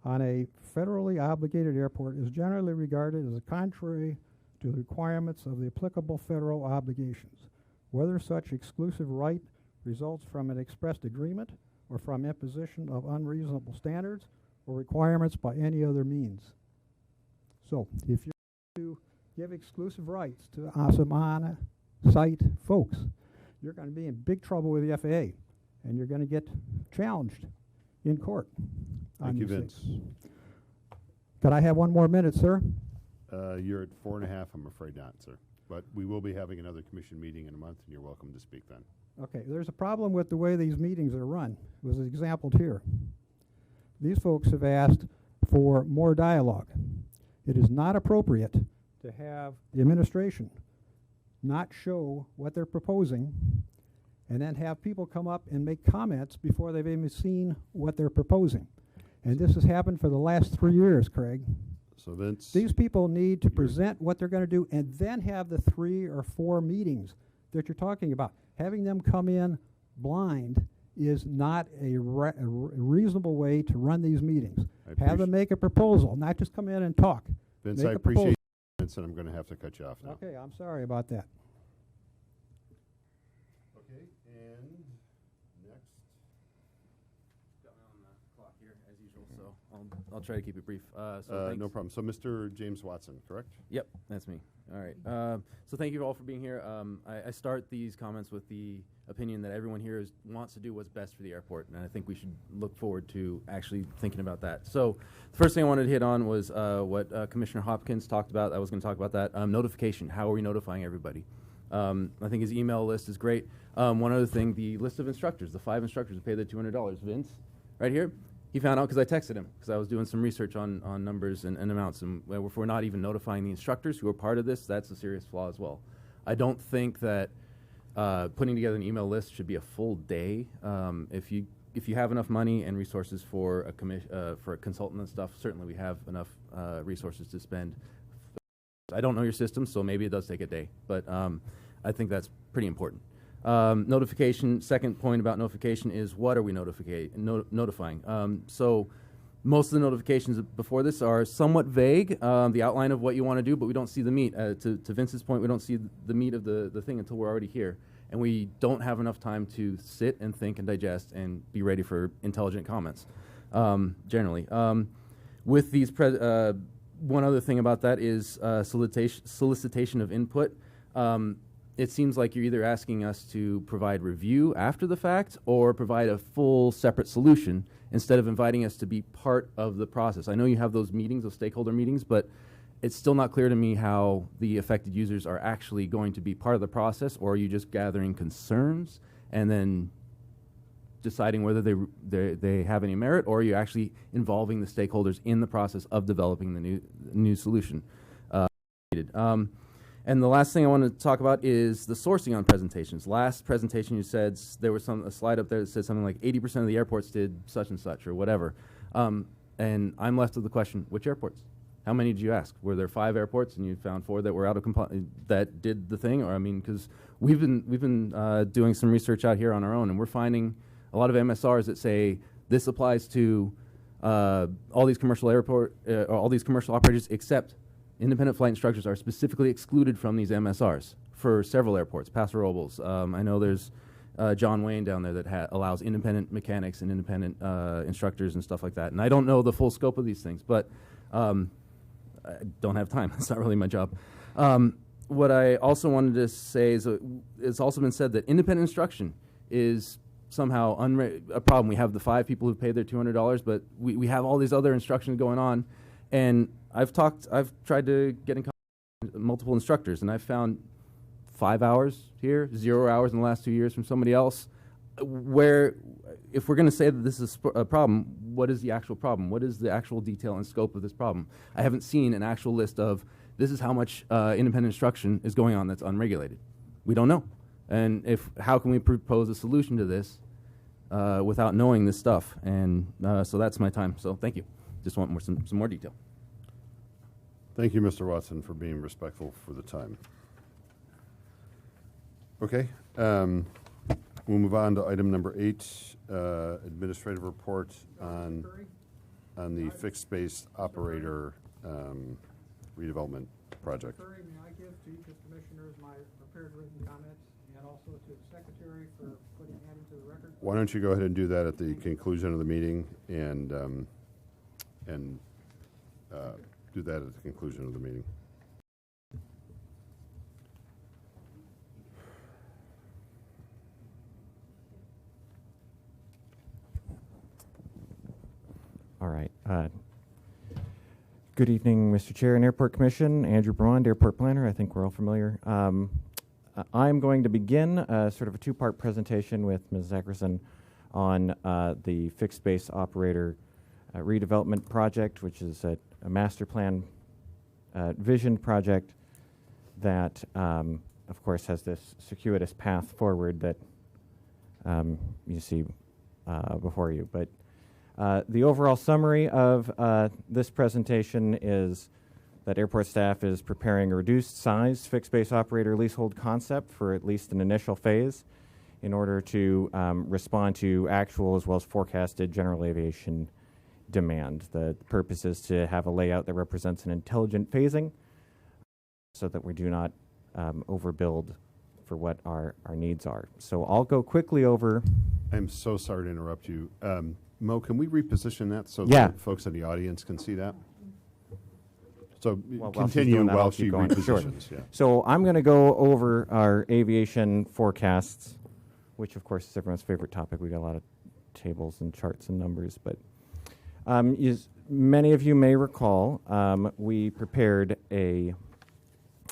on a federally obligated airport is generally regarded as contrary to the requirements of the applicable federal obligations, whether such exclusive right results from an expressed agreement or from imposition of unreasonable standards or requirements by any other means." So, if you're to give exclusive rights to some on-site folks, you're going to be in big trouble with the FAA, and you're going to get challenged in court. Thank you, Vince. Could I have one more minute, sir? You're at 4.5. I'm afraid not, sir. But we will be having another commission meeting in a month, and you're welcome to speak then. Okay, there's a problem with the way these meetings are run. It was exampled here. These folks have asked for more dialogue. It is not appropriate to have the administration not show what they're proposing and then have people come up and make comments before they've even seen what they're proposing. And this has happened for the last 3 years, Craig. So Vince, These people need to present what they're going to do and then have the 3 or 4 meetings that you're talking about. Having them come in blind is not a reasonable way to run these meetings. Have them make a proposal, not just come in and talk. Vince, Make I a appreciate proposal. it, Vince, and I'm going to have to cut you off now. Okay, I'm sorry about that. Okay, and next. Got me on the clock here, as usual, so I'll try to keep it brief. So No problem. So Mr. James Watson, correct? Yep, that's me. All right. So thank you all for being here. I start these comments with the opinion that everyone here wants to do what's best for the airport, and I think we should look forward to actually thinking about that. So the first thing I wanted to hit on was what Commissioner Hopkins talked about. I was going to talk about that. Notification. How are we notifying everybody? I think his email list is great. One other thing, the list of instructors, the 5 instructors who pay the $200. Vince, right here. He found out because I texted him because I was doing some research on numbers and amounts, and if we're not even notifying the instructors who are part of this, that's a serious flaw as well. I don't think that putting together an email list should be a full day. If you have enough money and resources for a consultant and stuff, certainly we have enough resources to spend I don't know your system, so maybe it does take a day, but I think that's pretty important. Notification, second point about notification is what are we notifying? So most of the notifications before this are somewhat vague, the outline of what you want to do, but we don't see the meat. To Vince's point, we don't see the meat of the thing until we're already here. And we don't have enough time to sit and think and digest and be ready for intelligent comments, generally. With these, one other thing about that is solicitation of input. It seems like you're either asking us to provide review after the fact or provide a full separate solution instead of inviting us to be part of the process. I know you have those meetings, those stakeholder meetings, but it's still not clear to me how the affected users are actually going to be part of the process, or are you just gathering concerns and then deciding whether they have any merit, or are you actually involving the stakeholders in the process of developing the new solution? And the last thing I want to talk about is the sourcing on presentations. Last presentation you said there was a slide up there that said something like 80% of the airports did such and such or whatever. And I'm left with the question, which airports? How many did you ask? Were there 5 airports and you found 4 that were out of that did the thing? Or I mean, because we've been doing some research out here on our own, and we're finding a lot of MSRs that say this applies to all these commercial all these commercial operators, except independent flight instructors are specifically excluded from these MSRs for several airports. Paso Robles. I know there's John Wayne down there that allows independent mechanics and independent instructors and stuff like that. And I don't know the full scope of these things, but I don't have time. It's not really my job. What I also wanted to say is it's also been said that independent instruction is somehow a problem. We have the 5 people who paid their $200, but we have all these other instructions going on. And I've tried to get in contact with multiple instructors, and I've found 5 hours here, 0 hours in the last 2 years from somebody else. Where, if we're going to say that this is a problem, what is the actual problem? What is the actual detail and scope of this problem? I haven't seen an actual list of this is how much independent instruction is going on that's unregulated. We don't know. And how can we propose a solution to this without knowing this stuff? And so that's my time. So thank you. Just want some more detail. Thank you, Mr. Watson, for being respectful for the time. Okay. We'll move on to item number 8, administrative report on the fixed space operator redevelopment project. Curry, may I give to each of the commissioners my prepared written comments and also to the secretary for putting that into the record? Why don't you go ahead and do that at the conclusion of the meeting and do that at the conclusion of the meeting. All right. Good evening, Mr. Chair and Airport Commission. Andrew Brand, Airport Planner. I think we're all familiar. I'm going to begin sort of a 2-part presentation with Ms. Zackerson on the fixed space operator redevelopment project, which is a master plan vision project that, of course, has this circuitous path forward that you see before you. But the overall summary of this presentation is that airport staff is preparing a reduced size fixed base operator leasehold concept for at least an initial phase in order to respond to actual as well as forecasted general aviation demand. The purpose is to have a layout that represents an intelligent phasing so that we do not overbuild for what our needs are. So I'll go quickly over. I'm so sorry to interrupt you. Mo, can we reposition that so Yeah. that folks in the audience can see that? So Well, continue while she going. repositions. Sure. Yeah. So I'm going to go over our aviation forecasts, which of course is everyone's favorite topic. We got a lot of tables and charts and numbers, but many of you may recall, we prepared a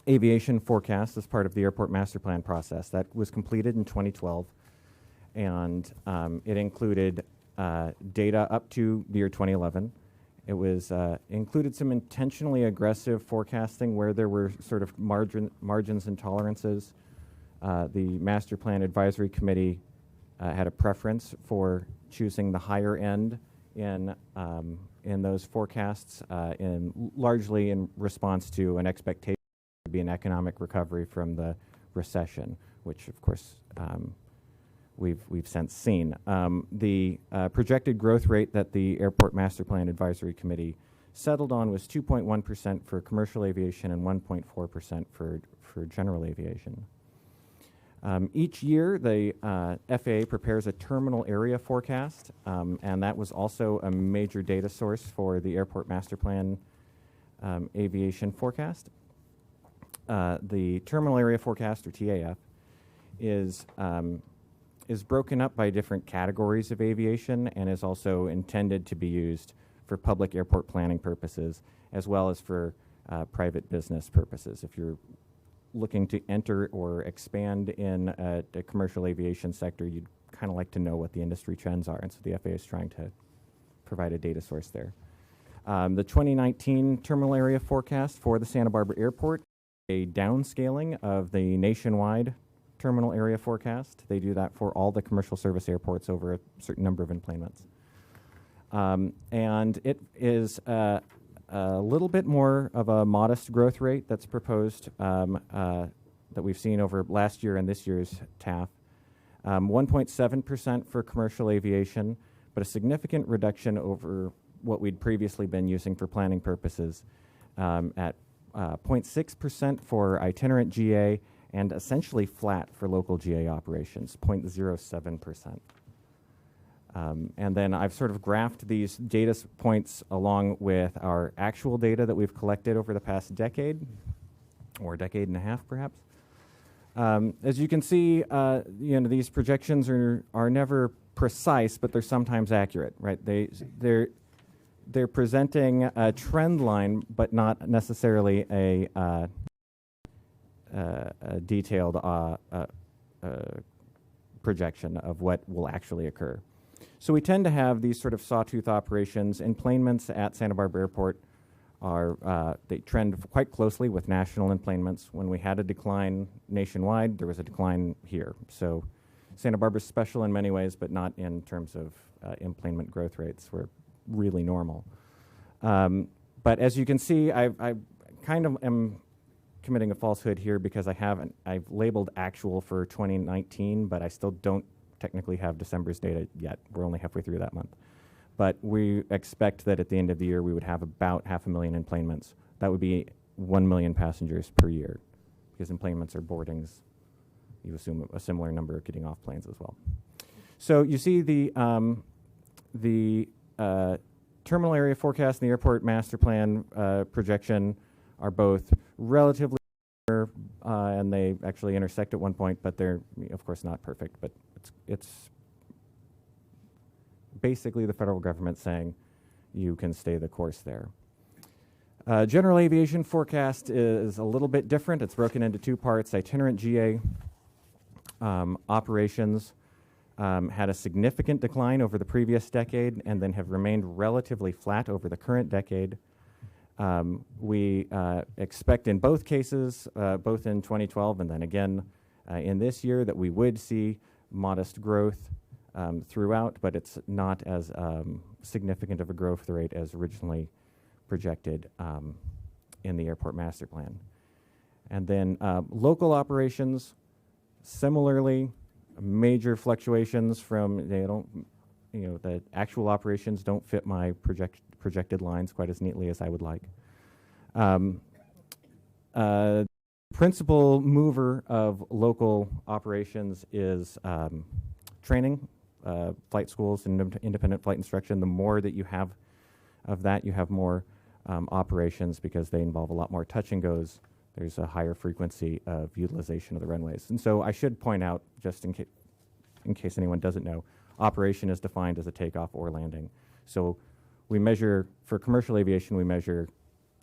aviation forecast as part of the airport master plan process that was completed in 2012, and it included data up to the year 2011. It was included some intentionally aggressive forecasting where there were sort of margins and tolerances. The Master Plan Advisory Committee had a preference for choosing the higher end in those forecasts, largely in response to an expectation be an economic recovery from the recession, which of course we've since seen. The projected growth rate that the Airport Master Plan Advisory Committee settled on was 2.1% for commercial aviation and 1.4% for general aviation. Each year, the FAA prepares a terminal area forecast, and that was also a major data source for the Airport Master Plan aviation forecast. The terminal area forecast, or TAF, is broken up by different categories of aviation and is also intended to be used for public airport planning purposes as well as for private business purposes. If you're looking to enter or expand in the commercial aviation sector, you'd kind of like to know what the industry trends are, and so the FAA is trying to provide a data source there. The 2019 terminal area forecast for the Santa Barbara Airport, a downscaling of the nationwide terminal area forecast. They do that for all the commercial service airports over a certain number of enplanements. And it is a little bit more of a modest growth rate that's proposed that we've seen over last year and this year's TAF. 1.7% for commercial aviation, but a significant reduction over what we'd previously been using for planning purposes at 0.6% for itinerant GA and essentially flat for local GA operations, 0.07%. And then I've sort of graphed these data points along with our actual data that we've collected over the past decade, or decade and a half perhaps. As you can see, these projections are never precise, but they're sometimes accurate, right? They're presenting a trend line, but not necessarily a detailed projection of what will actually occur. So we tend to have these sort of sawtooth operations. Enplanements at Santa Barbara Airport they trend quite closely with national enplanements. When we had a decline nationwide, there was a decline here. So Santa Barbara's special in many ways, but not in terms of enplanement growth rates. We're really normal. But as you can see, I kind of am committing a falsehood here because I've labeled actual for 2019, but I still don't technically have December's data yet. We're only halfway through that month. But we expect that at the end of the year, we would have about 500,000 enplanements. That would be 1 million passengers per year, because enplanements are boardings. You assume a similar number of getting off planes as well. So you see the terminal area forecast and the airport master plan projection are both relatively and they actually intersect at one point, but they're of course not perfect. But it's basically the federal government saying you can stay the course there. General aviation forecast is a little bit different. It's broken into two parts. Itinerant GA operations had a significant decline over the previous decade and then have remained relatively flat over the current decade. We expect in both cases, both in 2012 and then again in this year, that we would see modest growth throughout, but it's not as significant of a growth rate as originally projected in the airport master plan. And then local operations, similarly, major fluctuations from, the actual operations don't fit my projected lines quite as neatly as I would like. Principal mover of local operations is training, flight schools, and independent flight instruction. The more that you have of that, you have more operations because they involve a lot more touch and goes. There's a higher frequency of utilization of the runways. And so I should point out, just in case anyone doesn't know, operation is defined as a takeoff or landing. So we measure, for commercial aviation, we measure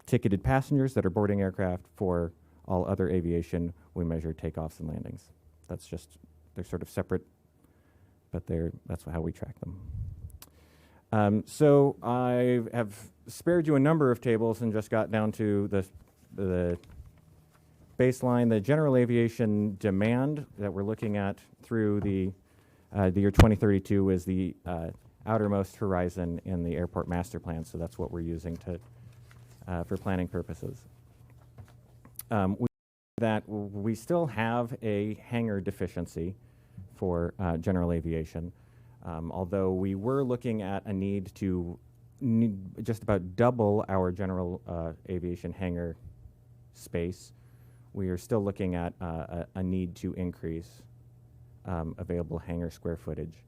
ticketed passengers that are boarding aircraft. For all other aviation, we measure takeoffs and landings. That's just, they're sort of separate, but that's how we track them. So I have spared you a number of tables and just got down to the baseline. The general aviation demand that we're looking at through the year 2032 is the outermost horizon in the airport master plan, so that's what we're using for planning purposes. We that we still have a hangar deficiency for general aviation, although we were looking at a need to just about double our general aviation hangar space. We are still looking at a need to increase available hangar square footage.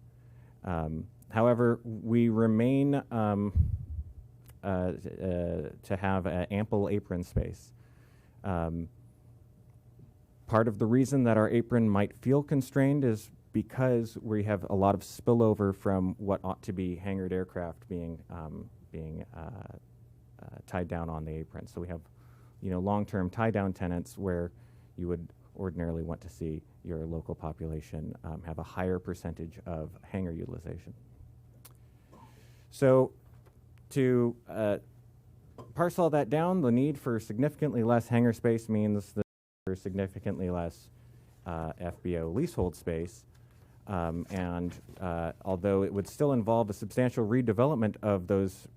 However, we remain to have ample apron space. Part of the reason that our apron might feel constrained is because we have a lot of spillover from what ought to be hangared aircraft being tied down on the apron. So we have, long-term tie-down tenants where you would ordinarily want to see your local population have a higher percentage of hangar utilization. So to parse all that down, the need for significantly less hangar space means that there's significantly less FBO leasehold space. And although it would still involve a substantial redevelopment of those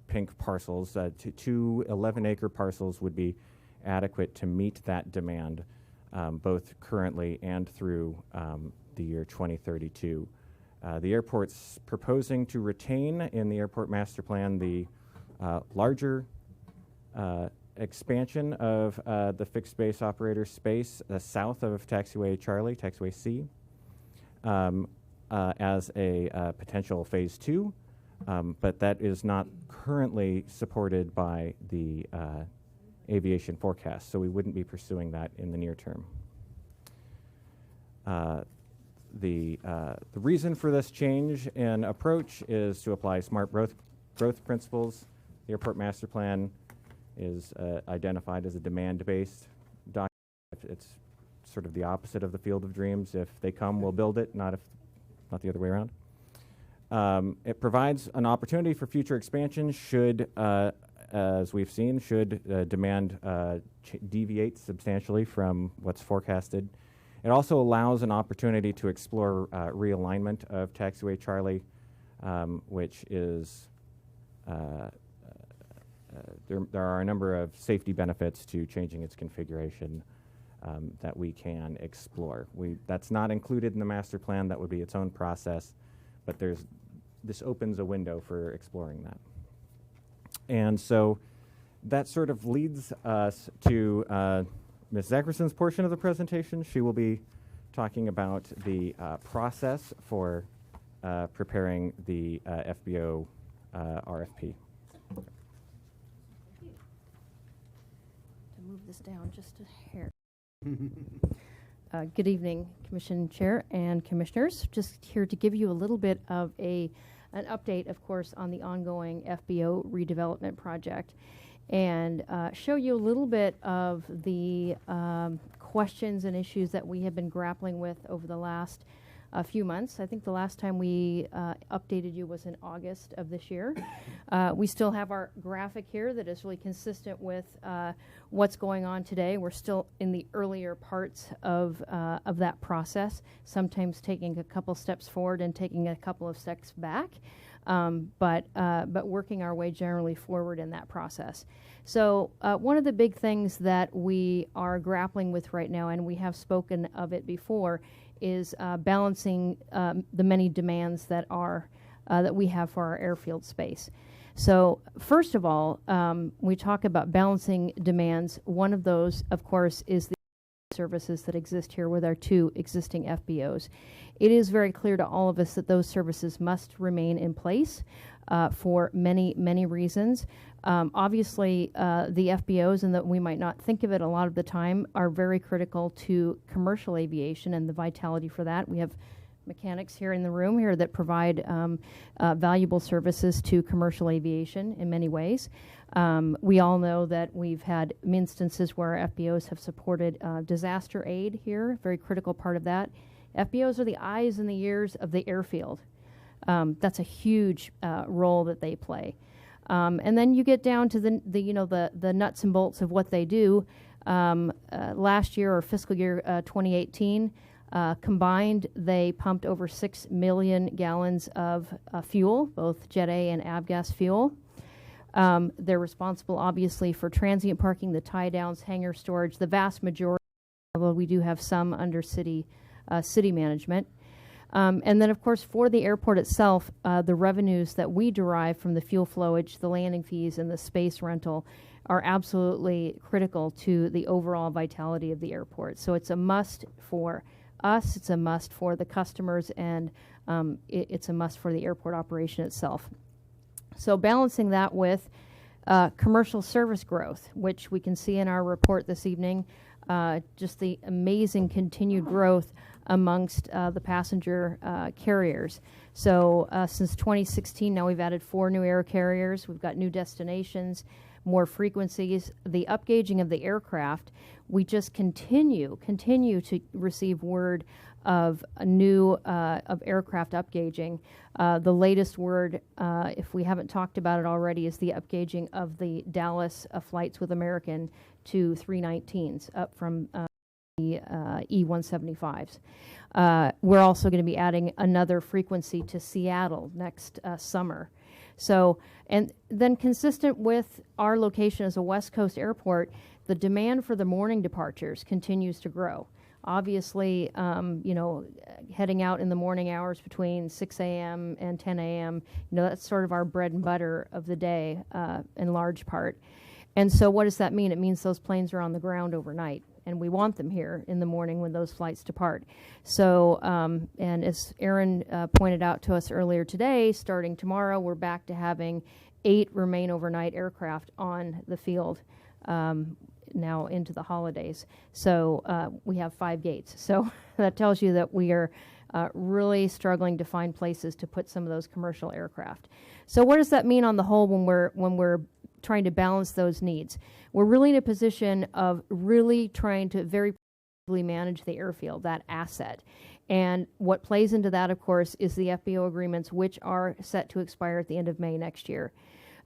pink parcels, two 11-acre parcels would be adequate to meet that demand, both currently and through the year 2032. The airport's proposing to retain in the airport master plan the larger expansion of the fixed base operator space south of Taxiway Charlie, Taxiway C, as a potential phase 2, but that is not currently supported by the aviation forecast, so we wouldn't be pursuing that in the near term. The reason for this change in approach is to apply smart growth principles. The airport master plan is identified as a demand-based document. It's sort of the opposite of the field of dreams. If they come, we'll build it, not the other way around. It provides an opportunity for future expansion should, as we've seen, demand deviate substantially from what's forecasted. It also allows an opportunity to explore realignment of Taxiway Charlie, which is there are a number of safety benefits to changing its configuration that we can explore. That's not included in the master plan. That would be its own process, but this opens a window for exploring that. And so that sort of leads us to Ms. Zackerson's portion of the presentation. She will be talking about the process for preparing the FBO RFP. To move this down just a hair. Good evening, Commission Chair and Commissioners. Just here to give you a little bit of an update, of course, on the ongoing FBO redevelopment project, and show you a little bit of the questions and issues that we have been grappling with over the last few months. I think the last time we updated you was in August of this year. We still have our graphic here that is really consistent with what's going on today. We're still in the earlier parts of that process, sometimes taking a couple steps forward and taking a couple of steps back, but working our way generally forward in that process. So one of the big things that we are grappling with right now, and we have spoken of it before, is balancing the many demands that we have for our airfield space. So first of all, we talk about balancing demands. One of those, of course, is the services that exist here with our two existing FBOs. It is very clear to all of us that those services must remain in place for many, many reasons. Obviously, the FBOs, and that we might not think of it a lot of the time, are very critical to commercial aviation and the vitality for that. We have mechanics here in the room here that provide valuable services to commercial aviation in many ways. We all know that we've had instances where our FBOs have supported disaster aid here, very critical part of that. FBOs are the eyes and the ears of the airfield. That's a huge role that they play. And then you get down to the nuts and bolts of what they do. Last year, or fiscal year 2018, combined, they pumped over 6 million gallons of fuel, both Jet A and avgas fuel. They're responsible, obviously, for transient parking, the tie-downs, hangar storage, the vast majority although we do have some under city management. And then, of course, for the airport itself, the revenues that we derive from the fuel flowage, the landing fees, and the space rental are absolutely critical to the overall vitality of the airport. So it's a must for us, it's a must for the customers, and it's a must for the airport operation itself. So balancing that with commercial service growth, which we can see in our report this evening, just the amazing continued growth amongst the passenger carriers. So since 2016, now we've added 4 new air carriers. We've got new destinations, more frequencies. The upgauging of the aircraft, we just continue to receive word of a new of aircraft upgauging. The latest word, if we haven't talked about it already, is the upgauging of the Dallas flights with American to 319s, up from the E-175s. We're also going to be adding another frequency to Seattle next summer. So, and then consistent with our location as a West Coast airport, the demand for the morning departures continues to grow. Obviously, heading out in the morning hours between 6 a.m. and 10 a.m., that's sort of our bread and butter of the day in large part. And so what does that mean? It means those planes are on the ground overnight, and we want them here in the morning when those flights depart. So, and as Aaron pointed out to us earlier today, starting tomorrow, we're back to having 8 remain overnight aircraft on the field now into the holidays. So we have 5 gates. So that tells you that we are really struggling to find places to put some of those commercial aircraft. So what does that mean on the whole when we're trying to balance those needs? We're really in a position of really trying to very proactively manage the airfield, that asset. And what plays into that, of course, is the FBO agreements, which are set to expire at the end of May next year.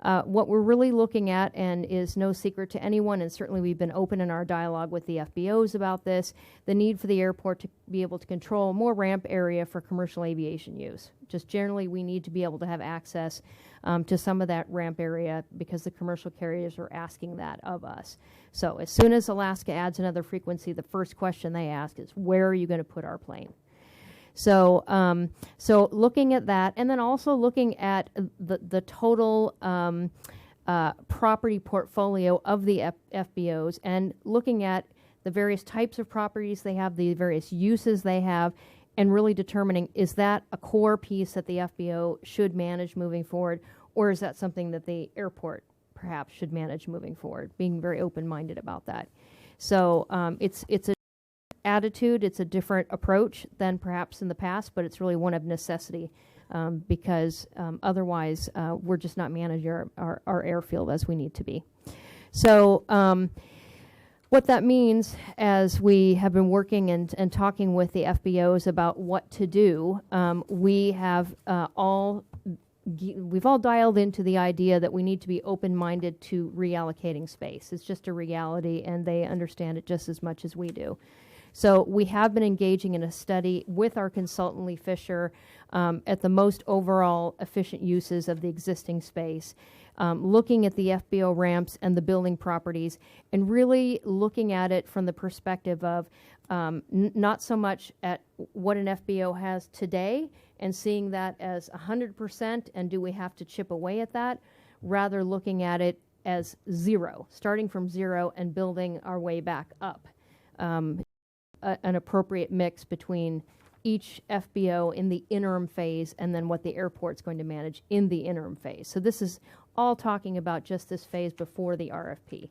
What we're really looking at, and is no secret to anyone, and certainly we've been open in our dialogue with the FBOs about this, the need for the airport to be able to control more ramp area for commercial aviation use. Just generally, we need to be able to have access to some of that ramp area because the commercial carriers are asking that of us. So as soon as Alaska adds another frequency, the first question they ask is, where are you going to put our plane? So, so looking at that, and then also looking at the total property portfolio of the FBOs, and looking at the various types of properties they have, the various uses they have, and really determining, is that a core piece that the FBO should manage moving forward, or is that something that the airport perhaps should manage moving forward? Being very open-minded about that. So it's a attitude, it's a different approach than perhaps in the past, but it's really one of necessity because otherwise we're just not managing our airfield as we need to be. So what that means, as we have been working and talking with the FBOs about what to do, we have we've all dialed into the idea that we need to be open-minded to reallocating space. It's just a reality, and they understand it just as much as we do. So we have been engaging in a study with our consultant, Lee Fisher, at the most overall efficient uses of the existing space, looking at the FBO ramps and the building properties, and really looking at it from the perspective of not so much at what an FBO has today and seeing that as 100% and do we have to chip away at that, rather looking at it as zero, starting from zero and building our way back up. An appropriate mix between each FBO in the interim phase and then what the airport's going to manage in the interim phase. So this is all talking about just this phase before the RFP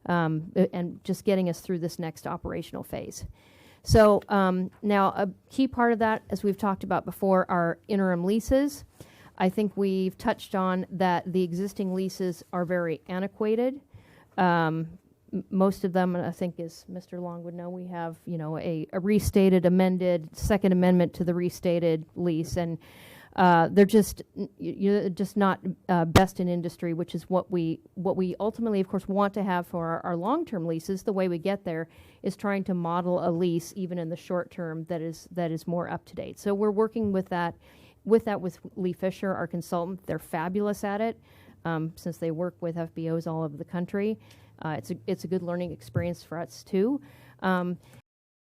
and just getting us through this next operational phase. So now a key part of that, as we've talked about before, are interim leases. I think we've touched on that the existing leases are very antiquated. Most of them, I think, as Mr. Long would know, we have, a restated, amended, second amendment to the restated lease, and they're just not best in industry, which is what we ultimately, of course, want to have for our long-term leases. The way we get there is trying to model a lease, even in the short term, that is more up to date. So we're working with that with Lee Fisher, our consultant. They're fabulous at it, since they work with FBOs all over the country. It's a good learning experience for us too.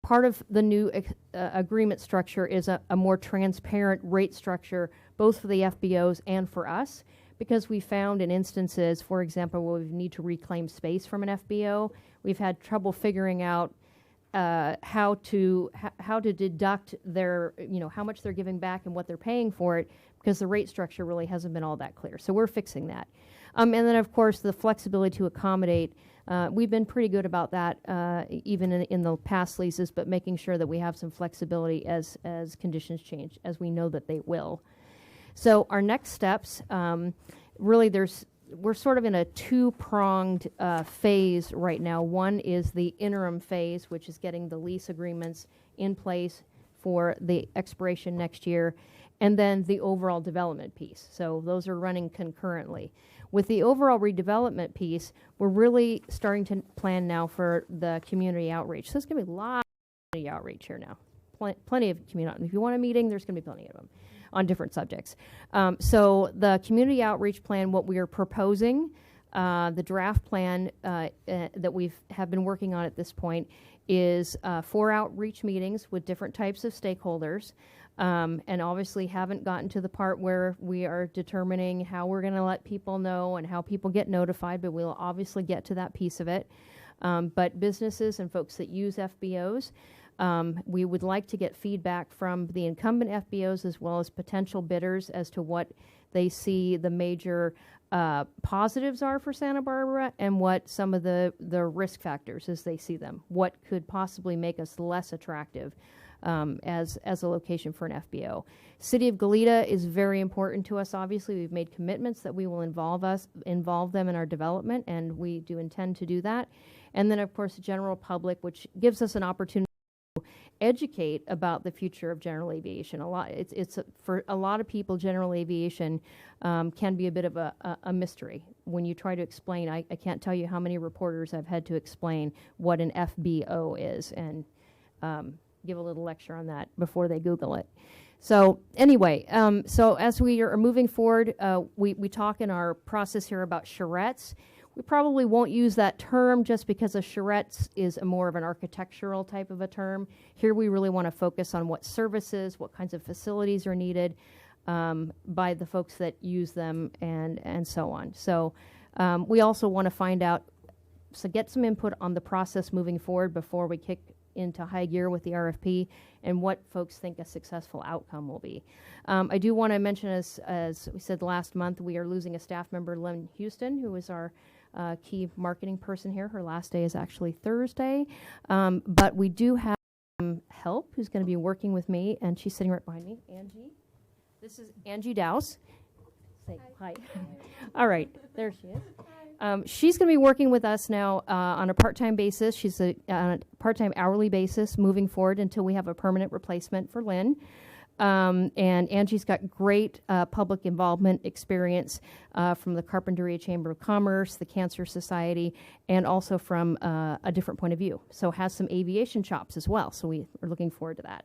part of the new agreement structure is a more transparent rate structure, both for the FBOs and for us, because we found in instances, for example, where we need to reclaim space from an FBO, we've had trouble figuring out how to deduct their, how much they're giving back and what they're paying for it, because the rate structure really hasn't been all that clear. So we're fixing that. And then, of course, the flexibility to accommodate. We've been pretty good about that, even in the past leases, but making sure that we have some flexibility as conditions change, as we know that they will. So our next steps, really, we're sort of in a two-pronged phase right now. One is the interim phase, which is getting the lease agreements in place for the expiration next year, and then the overall development piece. So those are running concurrently. With the overall redevelopment piece, we're really starting to plan now for the community outreach. So there's going to be a lot of community outreach here now. Plenty of community. If you want a meeting, there's going to be plenty of them on different subjects. So the community outreach plan, what we are proposing, the draft plan that we have been working on at this point, is 4 outreach meetings with different types of stakeholders. And obviously haven't gotten to the part where we are determining how we're going to let people know and how people get notified, but we'll obviously get to that piece of it. But businesses and folks that use FBOs, we would like to get feedback from the incumbent FBOs as well as potential bidders as to what they see the major positives are for Santa Barbara and what some of the risk factors as they see them. What could possibly make us less attractive as a location for an FBO. City of Goleta is very important to us. Obviously, we've made commitments that we will involve them in our development, and we do intend to do that. And then, of course, the general public, which gives us an opportunity to educate about the future of general aviation. For a lot of people, general aviation can be a bit of a mystery. When you try to explain, I can't tell you how many reporters I've had to explain what an FBO is, and give a little lecture on that before they Google it. So anyway, so as we are moving forward, we talk in our process here about charrettes. We probably won't use that term just because a charrettes is more of an architectural type of a term. Here we really want to focus on what services, what kinds of facilities are needed by the folks that use them, and so on. So we also want to get some input on the process moving forward before we kick into high gear with the RFP and what folks think a successful outcome will be. I do want to mention, as we said last month, we are losing a staff member, Lynn Houston, who is our key marketing person here. Her last day is actually Thursday. But we do have help who's going to be working with me, and she's sitting right behind me, Angie. This is Angie Dowse. Say hi. All right, there she is. She's going to be working with us now on a part-time basis. She's on a part-time hourly basis moving forward until we have a permanent replacement for Lynn. And Angie's got great public involvement experience from the Carpinteria Chamber of Commerce, the Cancer Society, and also from a different point of view. So has some aviation chops as well. So we are looking forward to that.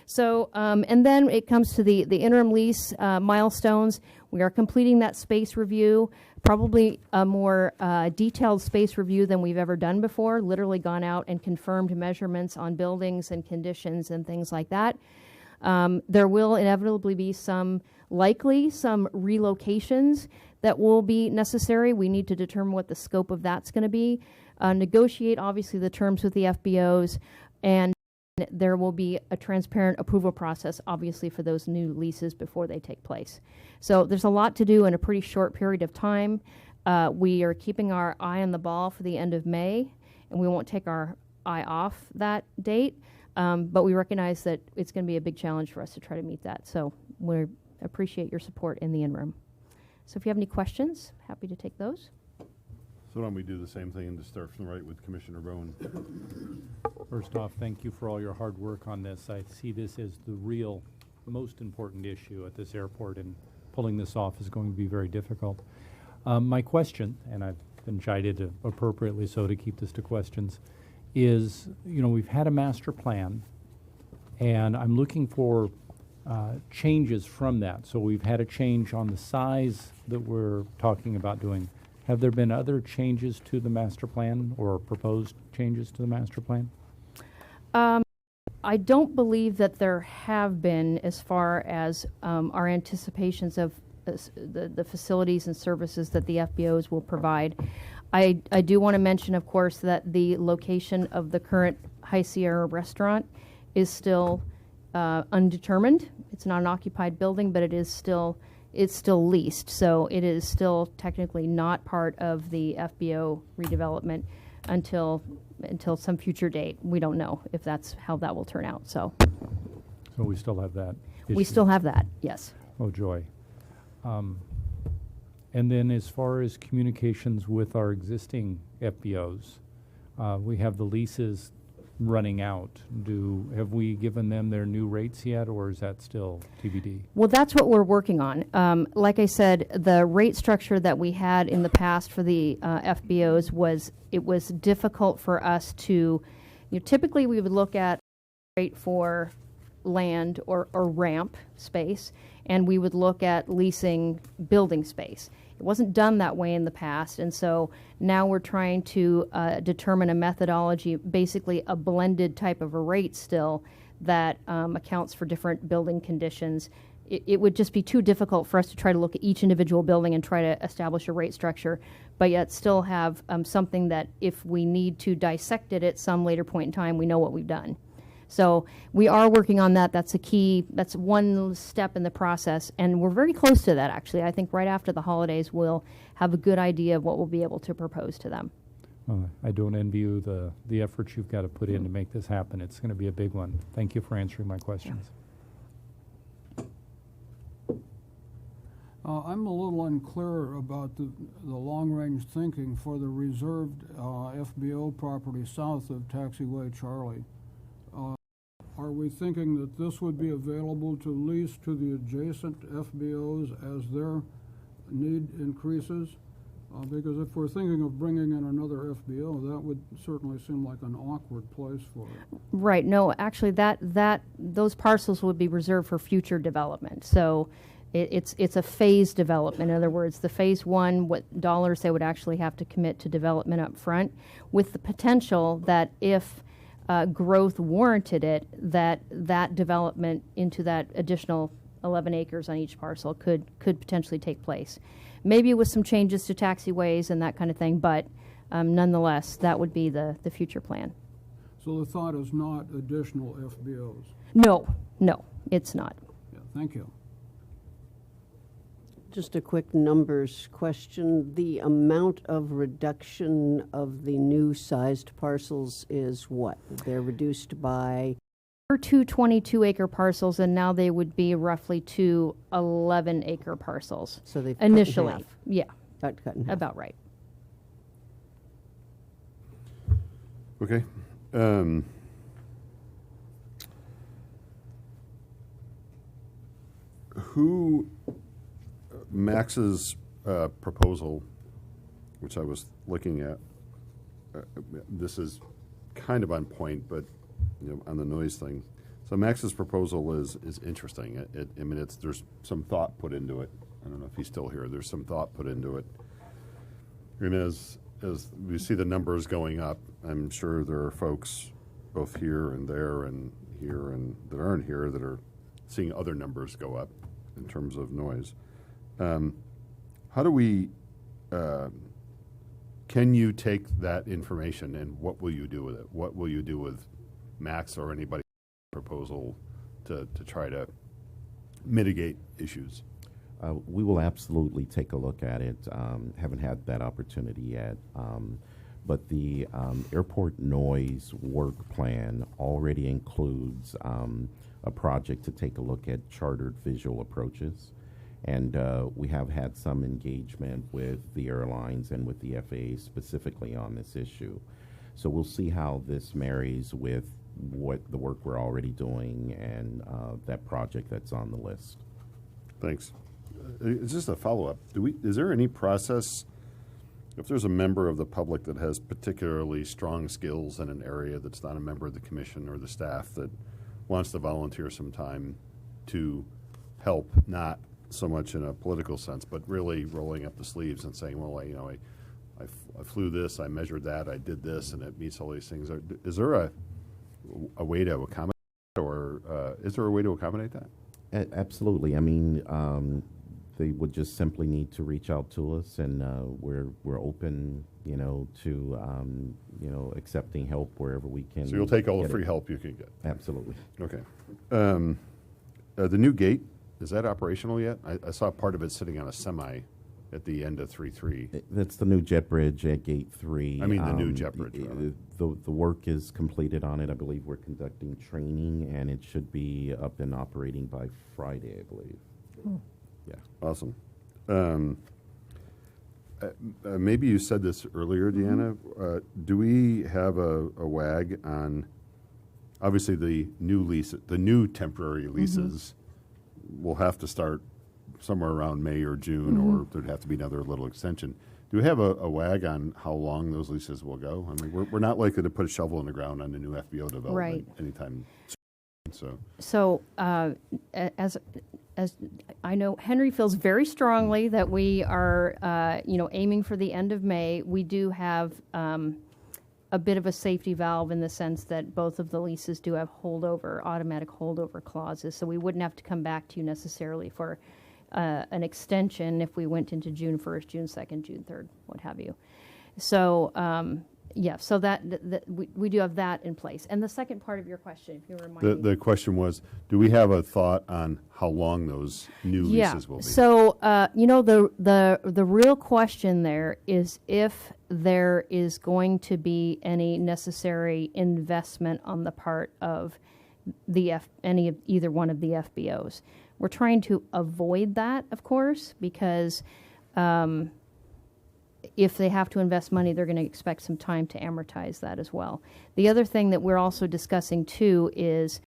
So, and then it comes to the interim lease milestones. We are completing that space review, probably a more detailed space review than we've ever done before, literally gone out and confirmed measurements on buildings and conditions and things like that. There will inevitably be some relocations that will be necessary. We need to determine what the scope of that's going to be, negotiate obviously the terms with the FBOs, and there will be a transparent approval process, obviously, for those new leases before they take place. So there's a lot to do in a pretty short period of time. We are keeping our eye on the ball for the end of May, and we won't take our eye off that date, but we recognize that it's going to be a big challenge for us to try to meet that. So we appreciate your support in the interim. So if you have any questions, happy to take those. So why don't we do the same thing and just start from the right with Commissioner Bowen? First off, thank you for all your hard work on this. I see this as the real most important issue at this airport, and pulling this off is going to be very difficult. My question, and I've been chided appropriately so to keep this to questions, is, we've had a master plan, and I'm looking for changes from that. So we've had a change on the size that we're talking about doing. Have there been other changes to the master plan or proposed changes to the master plan? I don't believe that there have been, as far as our anticipations of the facilities and services that the FBOs will provide. I do want to mention, of course, that the location of the current High Sierra restaurant is still undetermined. It's not an occupied building, but it's still leased, so it is still technically not part of the FBO redevelopment until some future date. We don't know if that's how that will turn out. So we still have that we issue. still have that. Yes. Oh, joy. And then as far as communications with our existing FBOs, we have the leases running out. Have we given them their new rates yet, or is that still TBD? Well, that's what we're working on. Like I said, the rate structure that we had in the past for the FBOs was difficult for us to, typically we would look at rate for land or ramp space, and we would look at leasing building space. It wasn't done that way in the past, and so now we're trying to determine a methodology, basically a blended type of a rate still that accounts for different building conditions. It would just be too difficult for us to try to look at each individual building and try to establish a rate structure, but yet still have something that if we need to dissect it at some later point in time, we know what we've done. So we are working on that. That's one step in the process, and we're very close to that, actually. I think right after the holidays, we'll have a good idea of what we'll be able to propose to them. I don't envy you the efforts you've got to put in to make this happen. It's going to be a big one. Thank you for answering my questions. I'm a little unclear about the long-range thinking for the reserved FBO property south of Taxiway Charlie. Are we thinking that this would be available to lease to the adjacent FBOs as their need increases? Because if we're thinking of bringing in another FBO, that would certainly seem like an awkward place for it. Right. No, actually, those parcels would be reserved for future development. So it's a phased development. In other words, the phase one, what dollars they would actually have to commit to development up front, with the potential that if growth warranted it, that development into that additional 11 acres on each parcel could potentially take place. Maybe with some changes to taxiways and that kind of thing, but nonetheless, that would be the future plan. So the thought is not additional FBOs? No, it's not. Yeah, thank you. Just a quick numbers question. The amount of reduction of the new sized parcels is what? They're reduced by? There were two 22-acre parcels, and now they would be roughly two 11-acre parcels. So they've initially, cut in half. yeah, Cut in half. about right. Okay. Max's proposal, which I was looking at, this is kind of on point, but on the noise thing. So Max's proposal is interesting. There's some thought put into it. I don't know if he's still here. There's some thought put into it. And as we see the numbers going up, I'm sure there are folks both here and there and here and that aren't here that are seeing other numbers go up in terms of noise. How do we, can you take that information and what will you do with it? What will you do with Max or anybody's proposal to try to mitigate issues? We will absolutely take a look at it. Haven't had that opportunity yet. But the airport noise work plan already includes a project to take a look at chartered visual approaches. And we have had some engagement with the airlines and with the FAA specifically on this issue. So we'll see how this marries with what the work we're already doing and that project that's on the list. Thanks. It's just a follow-up. Is there any process, if there's a member of the public that has particularly strong skills in an area that's not a member of the commission or the staff that wants to volunteer some time to help, not so much in a political sense, but really rolling up the sleeves and saying, well, I flew this, I measured that, I did this, and it meets all these things. Is there a way to accommodate or is there a way to accommodate that? Absolutely. I mean, they would just simply need to reach out to us, and we're open, to accepting help wherever we can. So you'll take all the get free it. help you can get? Absolutely. Okay. The new gate, is that operational yet? I saw part of it sitting on a semi at the end of 3-3. That's the new jet bridge at Gate 3. I mean the new jet bridge, rather. The work is completed on it. I believe we're conducting training, and it should be up and operating by Friday, I believe. Yeah. Awesome. Maybe you said this earlier, Deanna. Do we have a WAG on, obviously the new lease, the new temporary leases will have to start somewhere around May or June, or there'd have to be another little extension. Do we have a WAG on how long those leases will go? I mean, we're not likely to put a shovel in the ground on the new FBO development Right. anytime soon. So, as I know, Henry feels very strongly that we are, aiming for the end of May. We do have a bit of a safety valve in the sense that both of the leases do have automatic holdover clauses, so we wouldn't have to come back to you necessarily for an extension if we went into June 1st, June 2nd, June 3rd, what have you. So, so that we do have that in place. And the second part of your question, if you remind me. The question was, do we have a thought on how long those new leases will be? So, the real question there is if there is going to be any necessary investment on the part of either one of the FBOs. We're trying to avoid that, of course, because if they have to invest money, they're going to expect some time to amortize that as well. The other thing that we're also discussing, too, is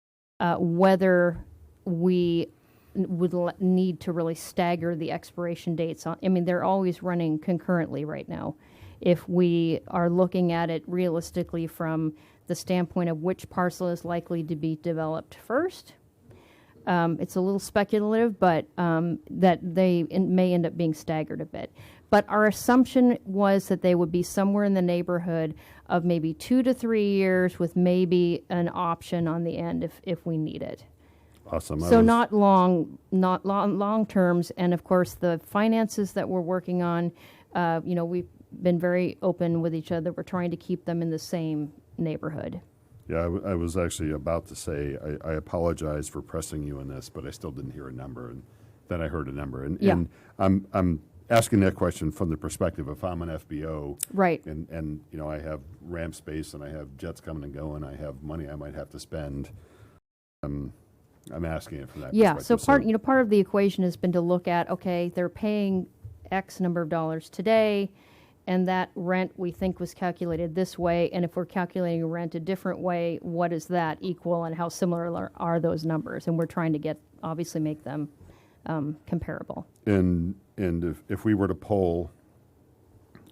whether we would need to really stagger the expiration dates. They're always running concurrently right now. If we are looking at it realistically from the standpoint of which parcel is likely to be developed first, it's a little speculative, but that they may end up being staggered a bit. But our assumption was that they would be somewhere in the neighborhood of maybe 2 to 3 years with maybe an option on the end if we need it. Awesome. So not long terms. And of course, the finances that we're working on, we've been very open with each other. We're trying to keep them in the same neighborhood. Yeah, I was actually about to say, I apologize for pressing you on this, but I still didn't hear a number, and then I heard a number. And I'm asking that question from the perspective if I'm an FBO. Right. And I have ramp space, and I have jets coming and going, I have money I might have to spend. I'm asking it from that perspective. So part of the equation has been to look at, okay, they're paying X number of dollars today, and that rent we think was calculated this way, and if we're calculating rent a different way, what does that equal, and how similar are those numbers? And we're trying to obviously make them comparable. And if we were to poll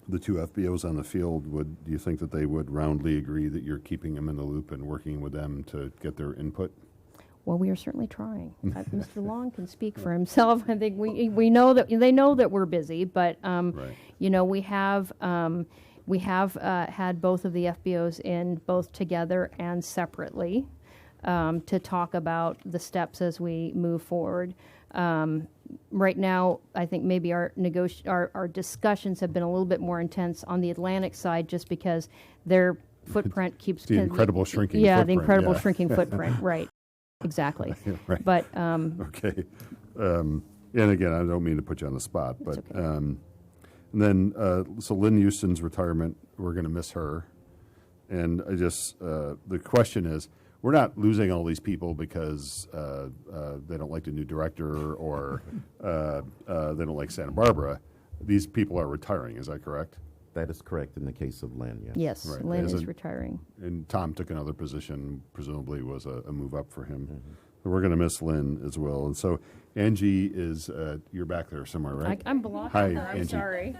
the two FBOs on the field, do you think that they would roundly agree that you're keeping them in the loop and working with them to get their input? Well, we are certainly trying. Mr. Long can speak for himself. I think we know that they know that we're busy, but we have had both of the FBOs in both together and separately to talk about the steps as we move forward. Right now, I think maybe our discussions have been a little bit more intense on the Atlantic side, just because their footprint keeps the incredible shrinking. Yeah, footprint, the incredible shrinking footprint. Right. Exactly. Right. But okay. And again, I don't mean to put you on the spot, but okay. And then so Lynn Houston's retirement, we're going to miss her, and I just the question is, we're not losing all these people because they don't like the new director or they don't like Santa Barbara. These people are retiring. Is that correct? That is correct in the case of Lynn, yes. Yes, Right. Lynn is retiring. And Tom took another position, presumably was a move up for him. So we're going to miss Lynn as well. And so Angie is, you're back there somewhere, right? I'm blocking Hi, her. I'm Angie. sorry.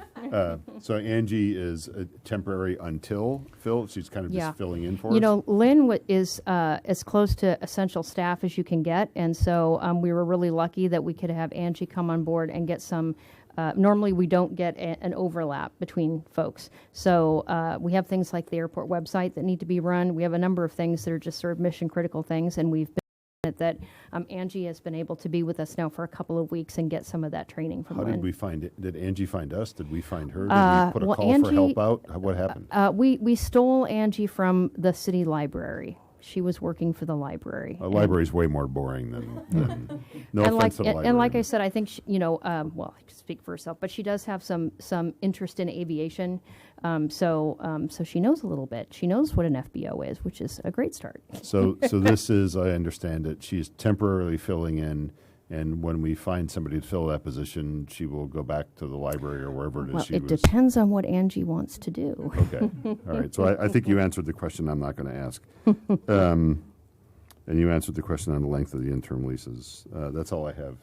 So Angie is temporary until Phil. She's kind of just filling in for us. Lynn is as close to essential staff as you can get. And so we were really lucky that we could have Angie come on board and get some normally we don't get an overlap between folks. So we have things like the airport website that need to be run. We have a number of things that are just sort of mission critical things, and we've been that Angie has been able to be with us now for a couple of weeks and get some of that training from How Lynn. did we find it? Did Angie find us? Did we find her? Did we put a well, call for Angie- help out? What happened? We stole Angie from the city library. She was working for the library. A library's way more boring than no and offense to the library. And like I said, I think she, well, I can speak for herself, but she does have some interest in aviation. So she knows a little bit. She knows what an FBO is, which is a great start. So this is, I understand it, she's temporarily filling in, and when we find somebody to fill that position, she will go back to the library or wherever it is Well, she it was. depends on what Angie wants to do. Okay, all right. So I think you answered the question I'm not going to ask. And you answered the question on the length of the interim leases. That's all I have.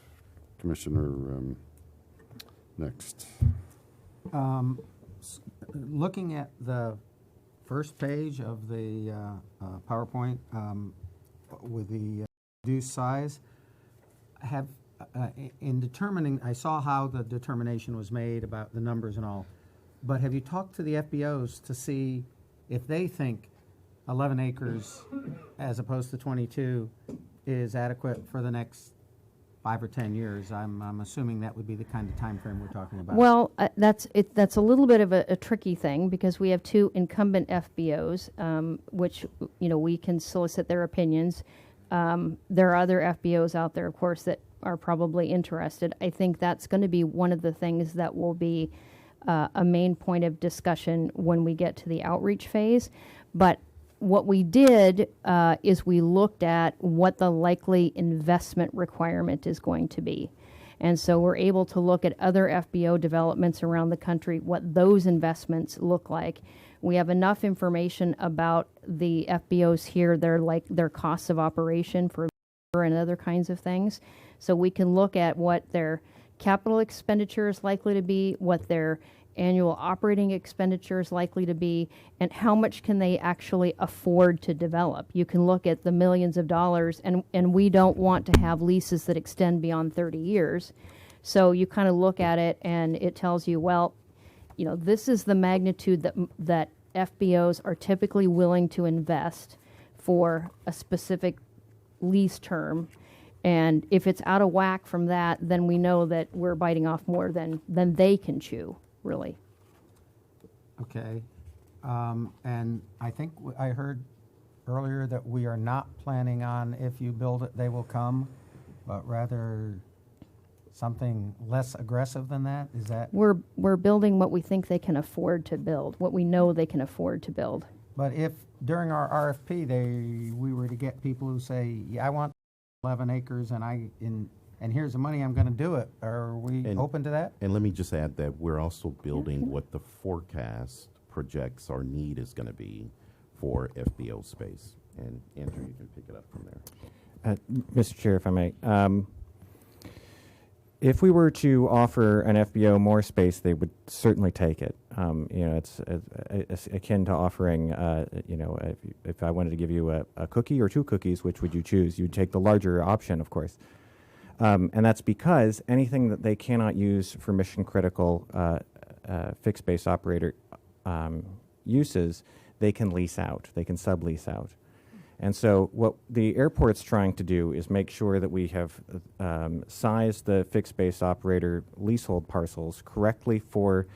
Commissioner, next. Looking at the first page of the PowerPoint with the reduced size, in determining, I saw how the determination was made about the numbers and all, but have you talked to the FBOs to see if they think 11 acres as opposed to 22 is adequate for the next 5 or 10 years? I'm assuming that would be the kind of time frame we're talking about. Well, that's a little bit of a tricky thing because we have two incumbent FBOs, which we can solicit their opinions. There are other FBOs out there, of course, that are probably interested. I think that's going to be one of the things that will be a main point of discussion when we get to the outreach phase. But what we did is we looked at what the likely investment requirement is going to be. And so we're able to look at other FBO developments around the country, what those investments look like. We have enough information about the FBOs here, their costs of operation for and other kinds of things. So we can look at what their capital expenditure is likely to be, what their annual operating expenditure is likely to be, and how much can they actually afford to develop. You can look at the millions of dollars, and we don't want to have leases that extend beyond 30 years. So you kind of look at it, and it tells you, well, this is the magnitude that FBOs are typically willing to invest for a specific lease term. And if it's out of whack from that, then we know that we're biting off more than they can chew, really. Okay. And I think I heard earlier that we are not planning on if you build it, they will come, but rather something less aggressive than that? Is that? We're building what we think they can afford to build, what we know they can afford to build. But if during our RFP we were to get people who say, yeah, I want 11 acres and here's the money, I'm going to do it, are we open to that? And let me just add that we're also building what the forecast projects our need is going to be for FBO space. And Andrew, you can pick it up from there. Mr. Chair, if I may. If we were to offer an FBO more space, they would certainly take it. It's akin to offering, if I wanted to give you a cookie or two cookies, which would you choose? You'd take the larger option, of course. And that's because anything that they cannot use for mission-critical fixed base operator uses, they can lease out. They can sublease out. And so what the airport's trying to do is make sure that we have sized the fixed base operator leasehold parcels correctly for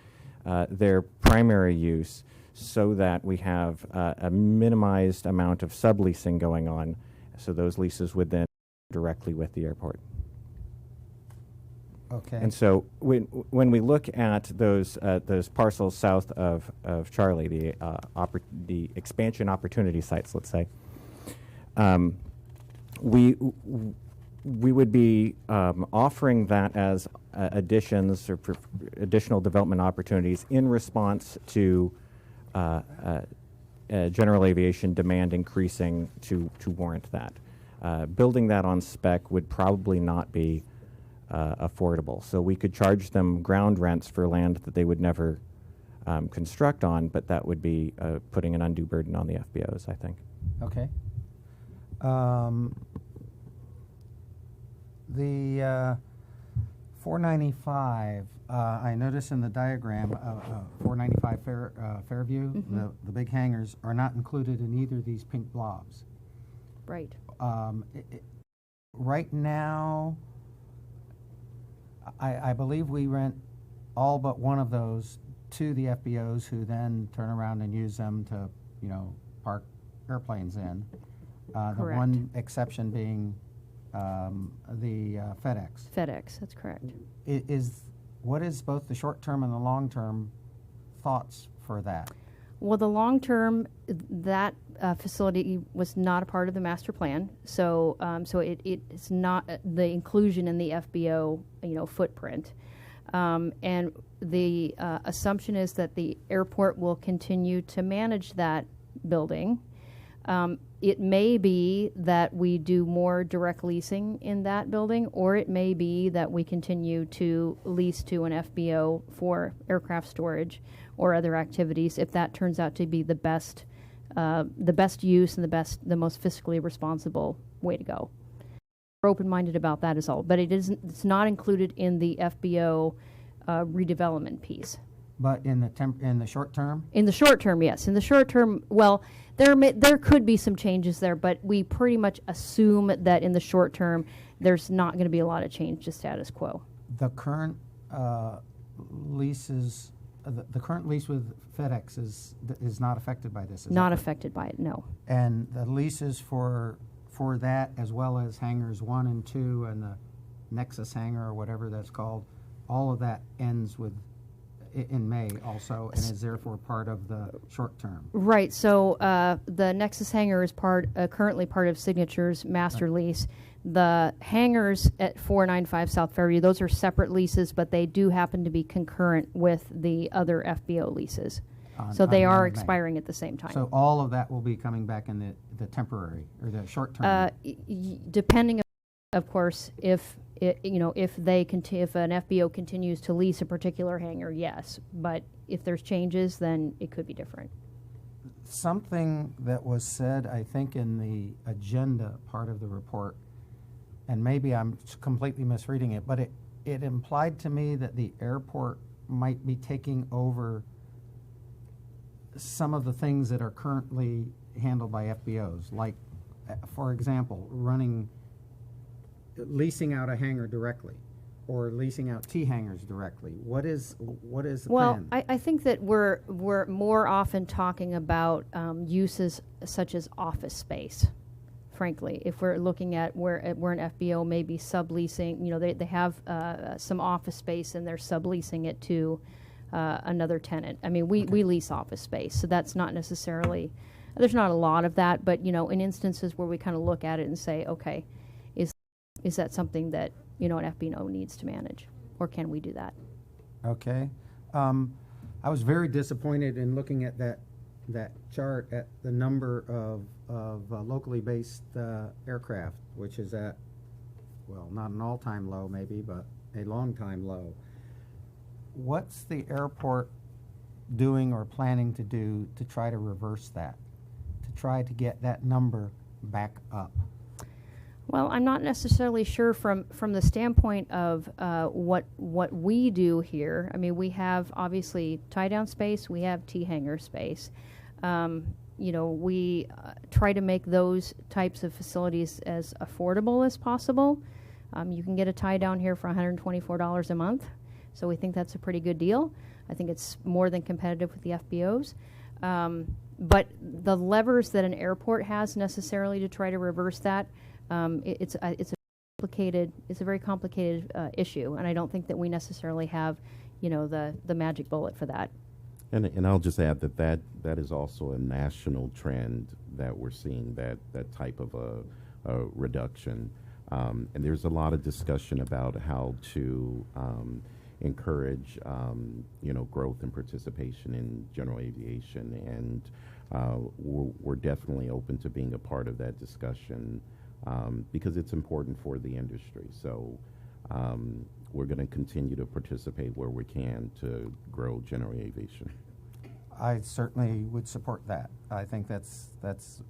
their primary use so that we have a minimized amount of subleasing going on. So those leases would then directly with the airport. Okay. And so when we look at those parcels south of Charlie, the expansion opportunity sites, let's say, we would be offering that as additions or additional development opportunities in response to general aviation demand increasing to warrant that. Building that on spec would probably not be affordable. So we could charge them ground rents for land that they would never construct on, but that would be putting an undue burden on the FBOs, I think. Okay. The 495, I notice in the diagram, 495 Fairview, the big hangars are not included in either of these pink blobs. Right. right now, I believe we rent all but one of those to the FBOs, who then turn around and use them to, park airplanes in. The Correct. one exception being the FedEx. FedEx, that's correct. What is both the short-term and the long-term thoughts for that? Well, the long term, that facility was not a part of the master plan, so it's not the inclusion in the FBO footprint, and the assumption is that the airport will continue to manage that building. It may be that we do more direct leasing in that building, or it may be that we continue to lease to an FBO for aircraft storage or other activities, if that turns out to be the best use and the most fiscally responsible way to go. We're open-minded about that is all, but it's not included in the FBO redevelopment piece. But in the short term? In the short term, yes. In the short term, well, there could be some changes there, but we pretty much assume that in the short term, there's not going to be a lot of change to status quo. The current leases, the current lease with FedEx is not affected by this. Is Not that correct? affected by it, no. And the leases for that, as well as hangars 1 and 2 and the Nexus hangar or whatever that's called, all of that ends in May also, and is therefore part of the short term. Right. So the Nexus hangar is currently part of Signature's master lease. The hangars at 495 South Fairview, those are separate leases, but they do happen to be concurrent with the other FBO leases. So they on are May. expiring at the same time. So all of that will be coming back in the temporary or the short term. Depending, of course, if an FBO continues to lease a particular hangar, yes. But if there's changes, then it could be different. Something that was said, I think, in the agenda part of the report, and maybe I'm completely misreading it, but it implied to me that the airport might be taking over some of the things that are currently handled by FBOs, like, for example, leasing out a hangar directly, or leasing out T hangars directly. What is the plan? Well, I think that we're more often talking about uses such as office space. Frankly, if we're looking at where an FBO may be subleasing, they have some office space and they're subleasing it to another tenant. I mean, we lease office space, so that's not necessarily. There's not a lot of that, but in instances where we kind of look at it and say, okay, is that something that an FBO needs to manage, or can we do that? Okay. I was very disappointed in looking at that chart at the number of locally based aircraft, which is at, well, not an all-time low maybe, but a long-time low. What's the airport doing or planning to do to try to reverse that, to try to get that number back up? Well, I'm not necessarily sure from the standpoint of what we do here. I mean, we have obviously tie-down space, we have T-hangar space. We try to make those types of facilities as affordable as possible. You can get a tie-down here for $124 a month, so we think that's a pretty good deal. I think it's more than competitive with the FBOs. But the levers that an airport has necessarily to try to reverse that, it's a very complicated issue, and I don't think that we necessarily have, the magic bullet for that. And I'll just add that is also a national trend that we're seeing, that type of a reduction. And there's a lot of discussion about how to encourage growth and participation in general aviation, and we're definitely open to being a part of that discussion. Because it's important for the industry. So we're going to continue to participate where we can to grow general aviation. I certainly would support that. I think that's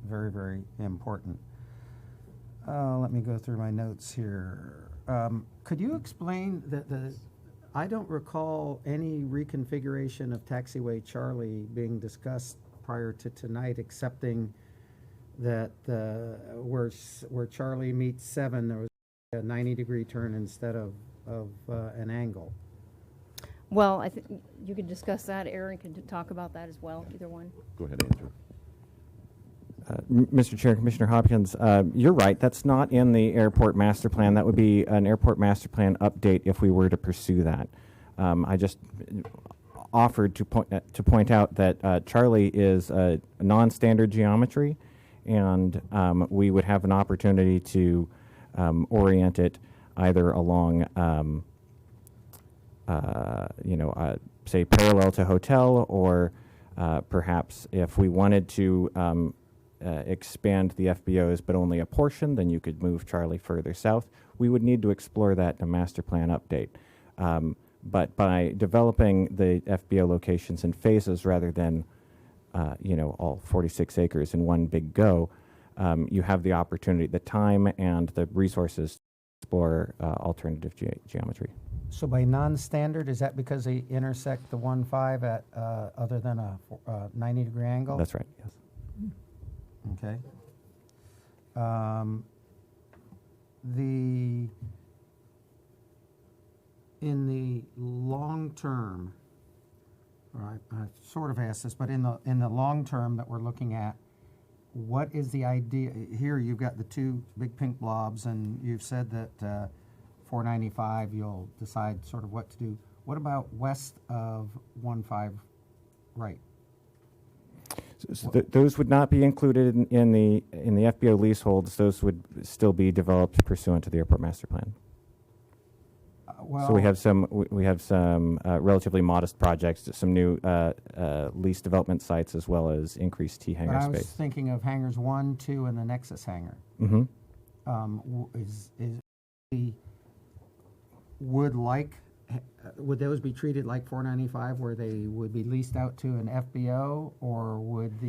very, very important. Let me go through my notes here. Could you explain I don't recall any reconfiguration of Taxiway Charlie being discussed prior to tonight, excepting that where Charlie meets 7, there was a 90-degree turn instead of an angle. Well, I think you could discuss that. Aaron can talk about that as well, either one. Go ahead, Andrew. Mr. Chair, Commissioner Hopkins, you're right. That's not in the airport master plan. That would be an airport master plan update if we were to pursue that. I just offered to point out that Charlie is a non-standard geometry, and we would have an opportunity to orient it either along, say parallel to hotel, or perhaps if we wanted to expand the FBOs but only a portion, then you could move Charlie further south. We would need to explore that in a master plan update. But by developing the FBO locations in phases rather than, all 46 acres in one big go, you have the opportunity, the time, and the resources to explore alternative geometry. So by non-standard, is that because they intersect the 1.5 at other than a 90-degree angle? That's right, yes. Okay. In the long term, or I sort of asked this, but in the long term that we're looking at, what is the idea? Here you've got the two big pink blobs, and you've said that 495 you'll decide sort of what to do. What about west of 1.5 right? So those would not be included in the FBO leaseholds. Those would still be developed pursuant to the airport master plan. So we have some relatively modest projects, some new lease development sites, as well as increased T hangar I was space. thinking of hangars 1, 2, and the Nexus hangar. Mm-hmm. Would those be treated like 495, where they would be leased out to an FBO, or would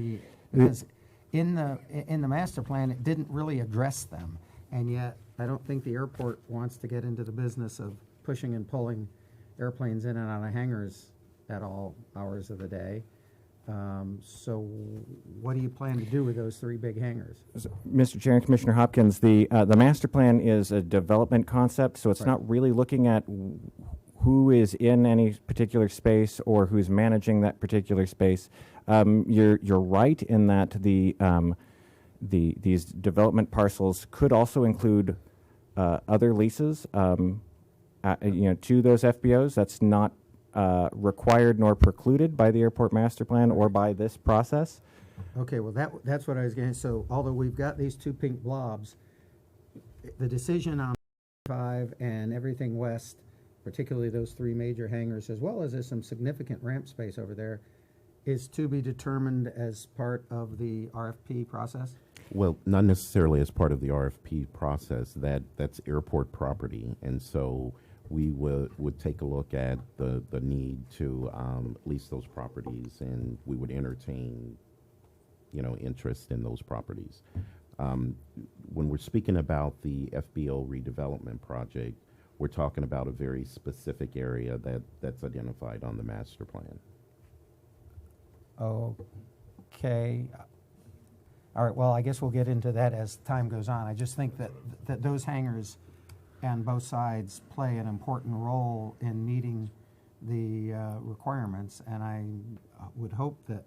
because in the master plan it didn't really address them, and yet I don't think the airport wants to get into the business of pushing and pulling airplanes in and out of hangars at all hours of the day. So what do you plan to do with those three big hangars? Mr. Chair and Commissioner Hopkins, the master plan is a development concept, so it's not really looking at who is in any particular space or who's managing that particular space. You're right in that these development parcels could also include other leases, to those FBOs. That's not required nor precluded by the airport master plan or by this process. Okay, well that's what I was getting. So although we've got these two pink blobs, the decision on 5 and everything west, particularly those three major hangars, as well as there's some significant ramp space over there, is to be determined as part of the RFP process? Well, not necessarily as part of the RFP process. That's airport property, and so we would take a look at the need to lease those properties, and we would entertain, interest in those properties. When we're speaking about the FBO redevelopment project, we're talking about a very specific area that's identified on the master plan. Okay. All right, well, I guess we'll get into that as time goes on. I just think that those hangars on both sides play an important role in meeting the requirements, and I would hope that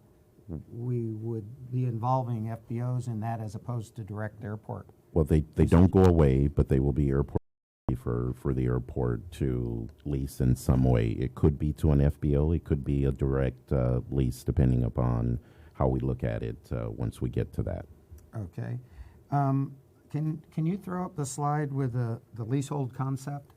we would be involving FBOs in that as opposed to direct airport. Well, they don't go away, but they will be airport for the airport to lease in some way. It could be to an FBO, it could be a direct lease, depending upon how we look at it once we get to that. Okay. Can you throw up the slide with the leasehold concept?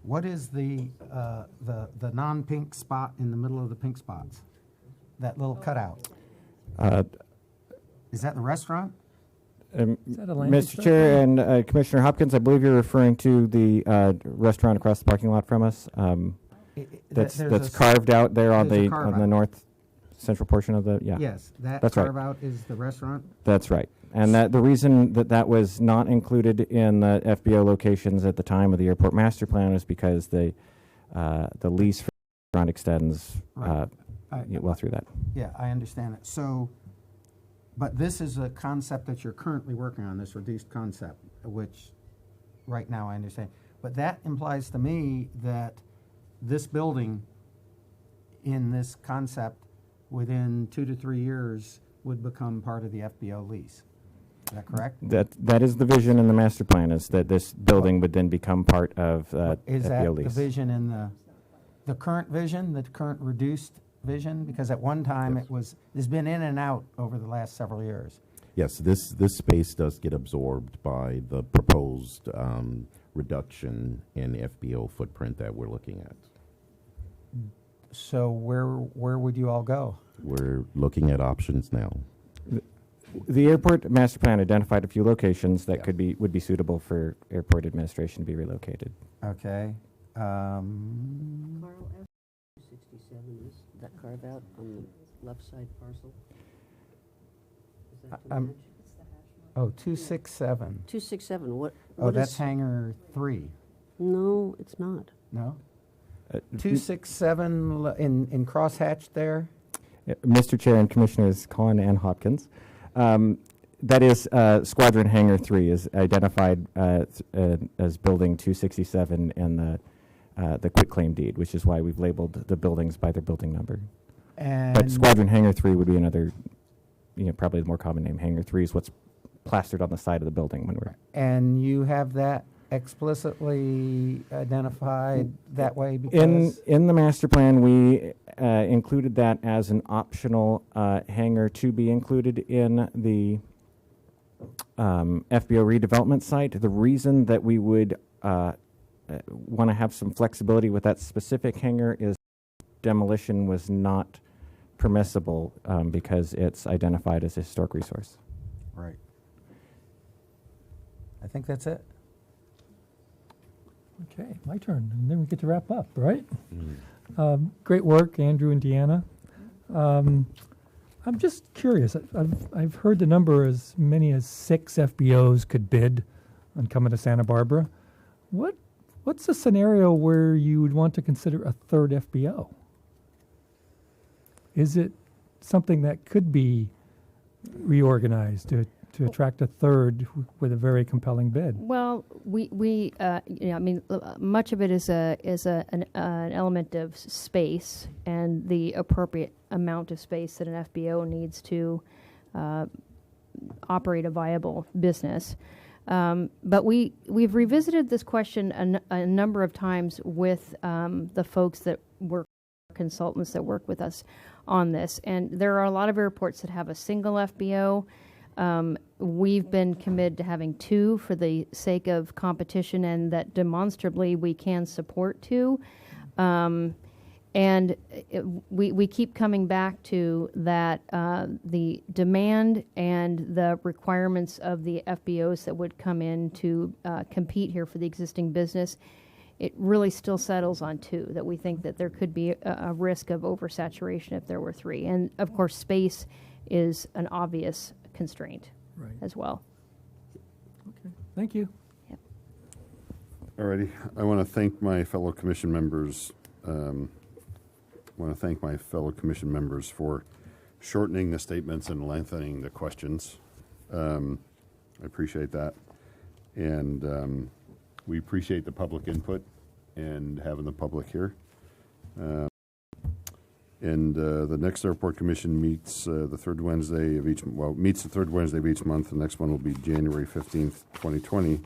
What is the non-pink spot in the middle of the pink spots? That little cutout. Is that the restaurant? Is that a landing Mr. strip? Chair and Commissioner Hopkins, I believe you're referring to the restaurant across the parking lot from us. That's carved out there on the north central portion of the Yes, that's carve right. out is the restaurant. That's right. And the reason that was not included in the FBO locations at the time of the airport master plan is because the the lease for restaurant extends Right. well through that. Yeah, I understand it. So, but this is a concept that you're currently working on, this reduced concept, which right now I understand. But that implies to me that this building in this concept within 2 to 3 years would become part of the FBO lease. Is that correct? That is the vision in the master plan, is that this building would then become part of Is FBO that the lease. vision in the current vision, the current reduced vision? Because at one time it's been in and out over the last several years. Yes, this space does get absorbed by the proposed reduction in FBO footprint that we're looking at. So where would you all go? We're looking at options now. The airport master plan identified a few locations that would be suitable for airport administration to be relocated. Okay. Carl, F-67, is that carve out on the left side parcel? Is that the match? Oh, 267. 267, what Oh, is- that's hangar 3. No, it's not. No? 267 in crosshatch there? Mr. Chair and Commissioners Collin and Hopkins, that is Squadron Hangar 3 is identified as building 267 in the quitclaim deed, which is why we've labeled the buildings by their building number. And But Squadron Hangar 3 would be another, probably the more common name. Hangar 3 is what's plastered on the side of the building when we're. And you have that explicitly identified that way because In the master plan, we included that as an optional hangar to be included in the FBO redevelopment site. The reason that we would want to have some flexibility with that specific hangar is demolition was not permissible because it's identified as a historic resource. Right. I think that's it. Okay, my turn, and then we get to wrap up, right? Great work, Andrew and Deanna. I'm just curious. I've heard the number as many as 6 FBOs could bid on coming to Santa Barbara. What's a scenario where you would want to consider a third FBO? Is it something that could be reorganized to attract a third with a very compelling bid? Well, much of it is an element of space and the appropriate amount of space that an FBO needs to operate a viable business. But we've revisited this question a number of times with the folks that work, consultants that work with us on this, and there are a lot of airports that have a single FBO. We've been committed to having 2 for the sake of competition, and that demonstrably we can support 2. And we keep coming back to that the demand and the requirements of the FBOs that would come in to compete here for the existing business. It really still settles on 2, that we think that there could be a risk of oversaturation if there were 3. And of course, space is an obvious constraint as well. Okay, thank you. Yep. Alrighty, I want to thank my fellow commission members. For shortening the statements and lengthening the questions. I appreciate that. And we appreciate the public input and having the public here. The next airport commission meets the third Wednesday of each month. The next one will be January 15th, 2020.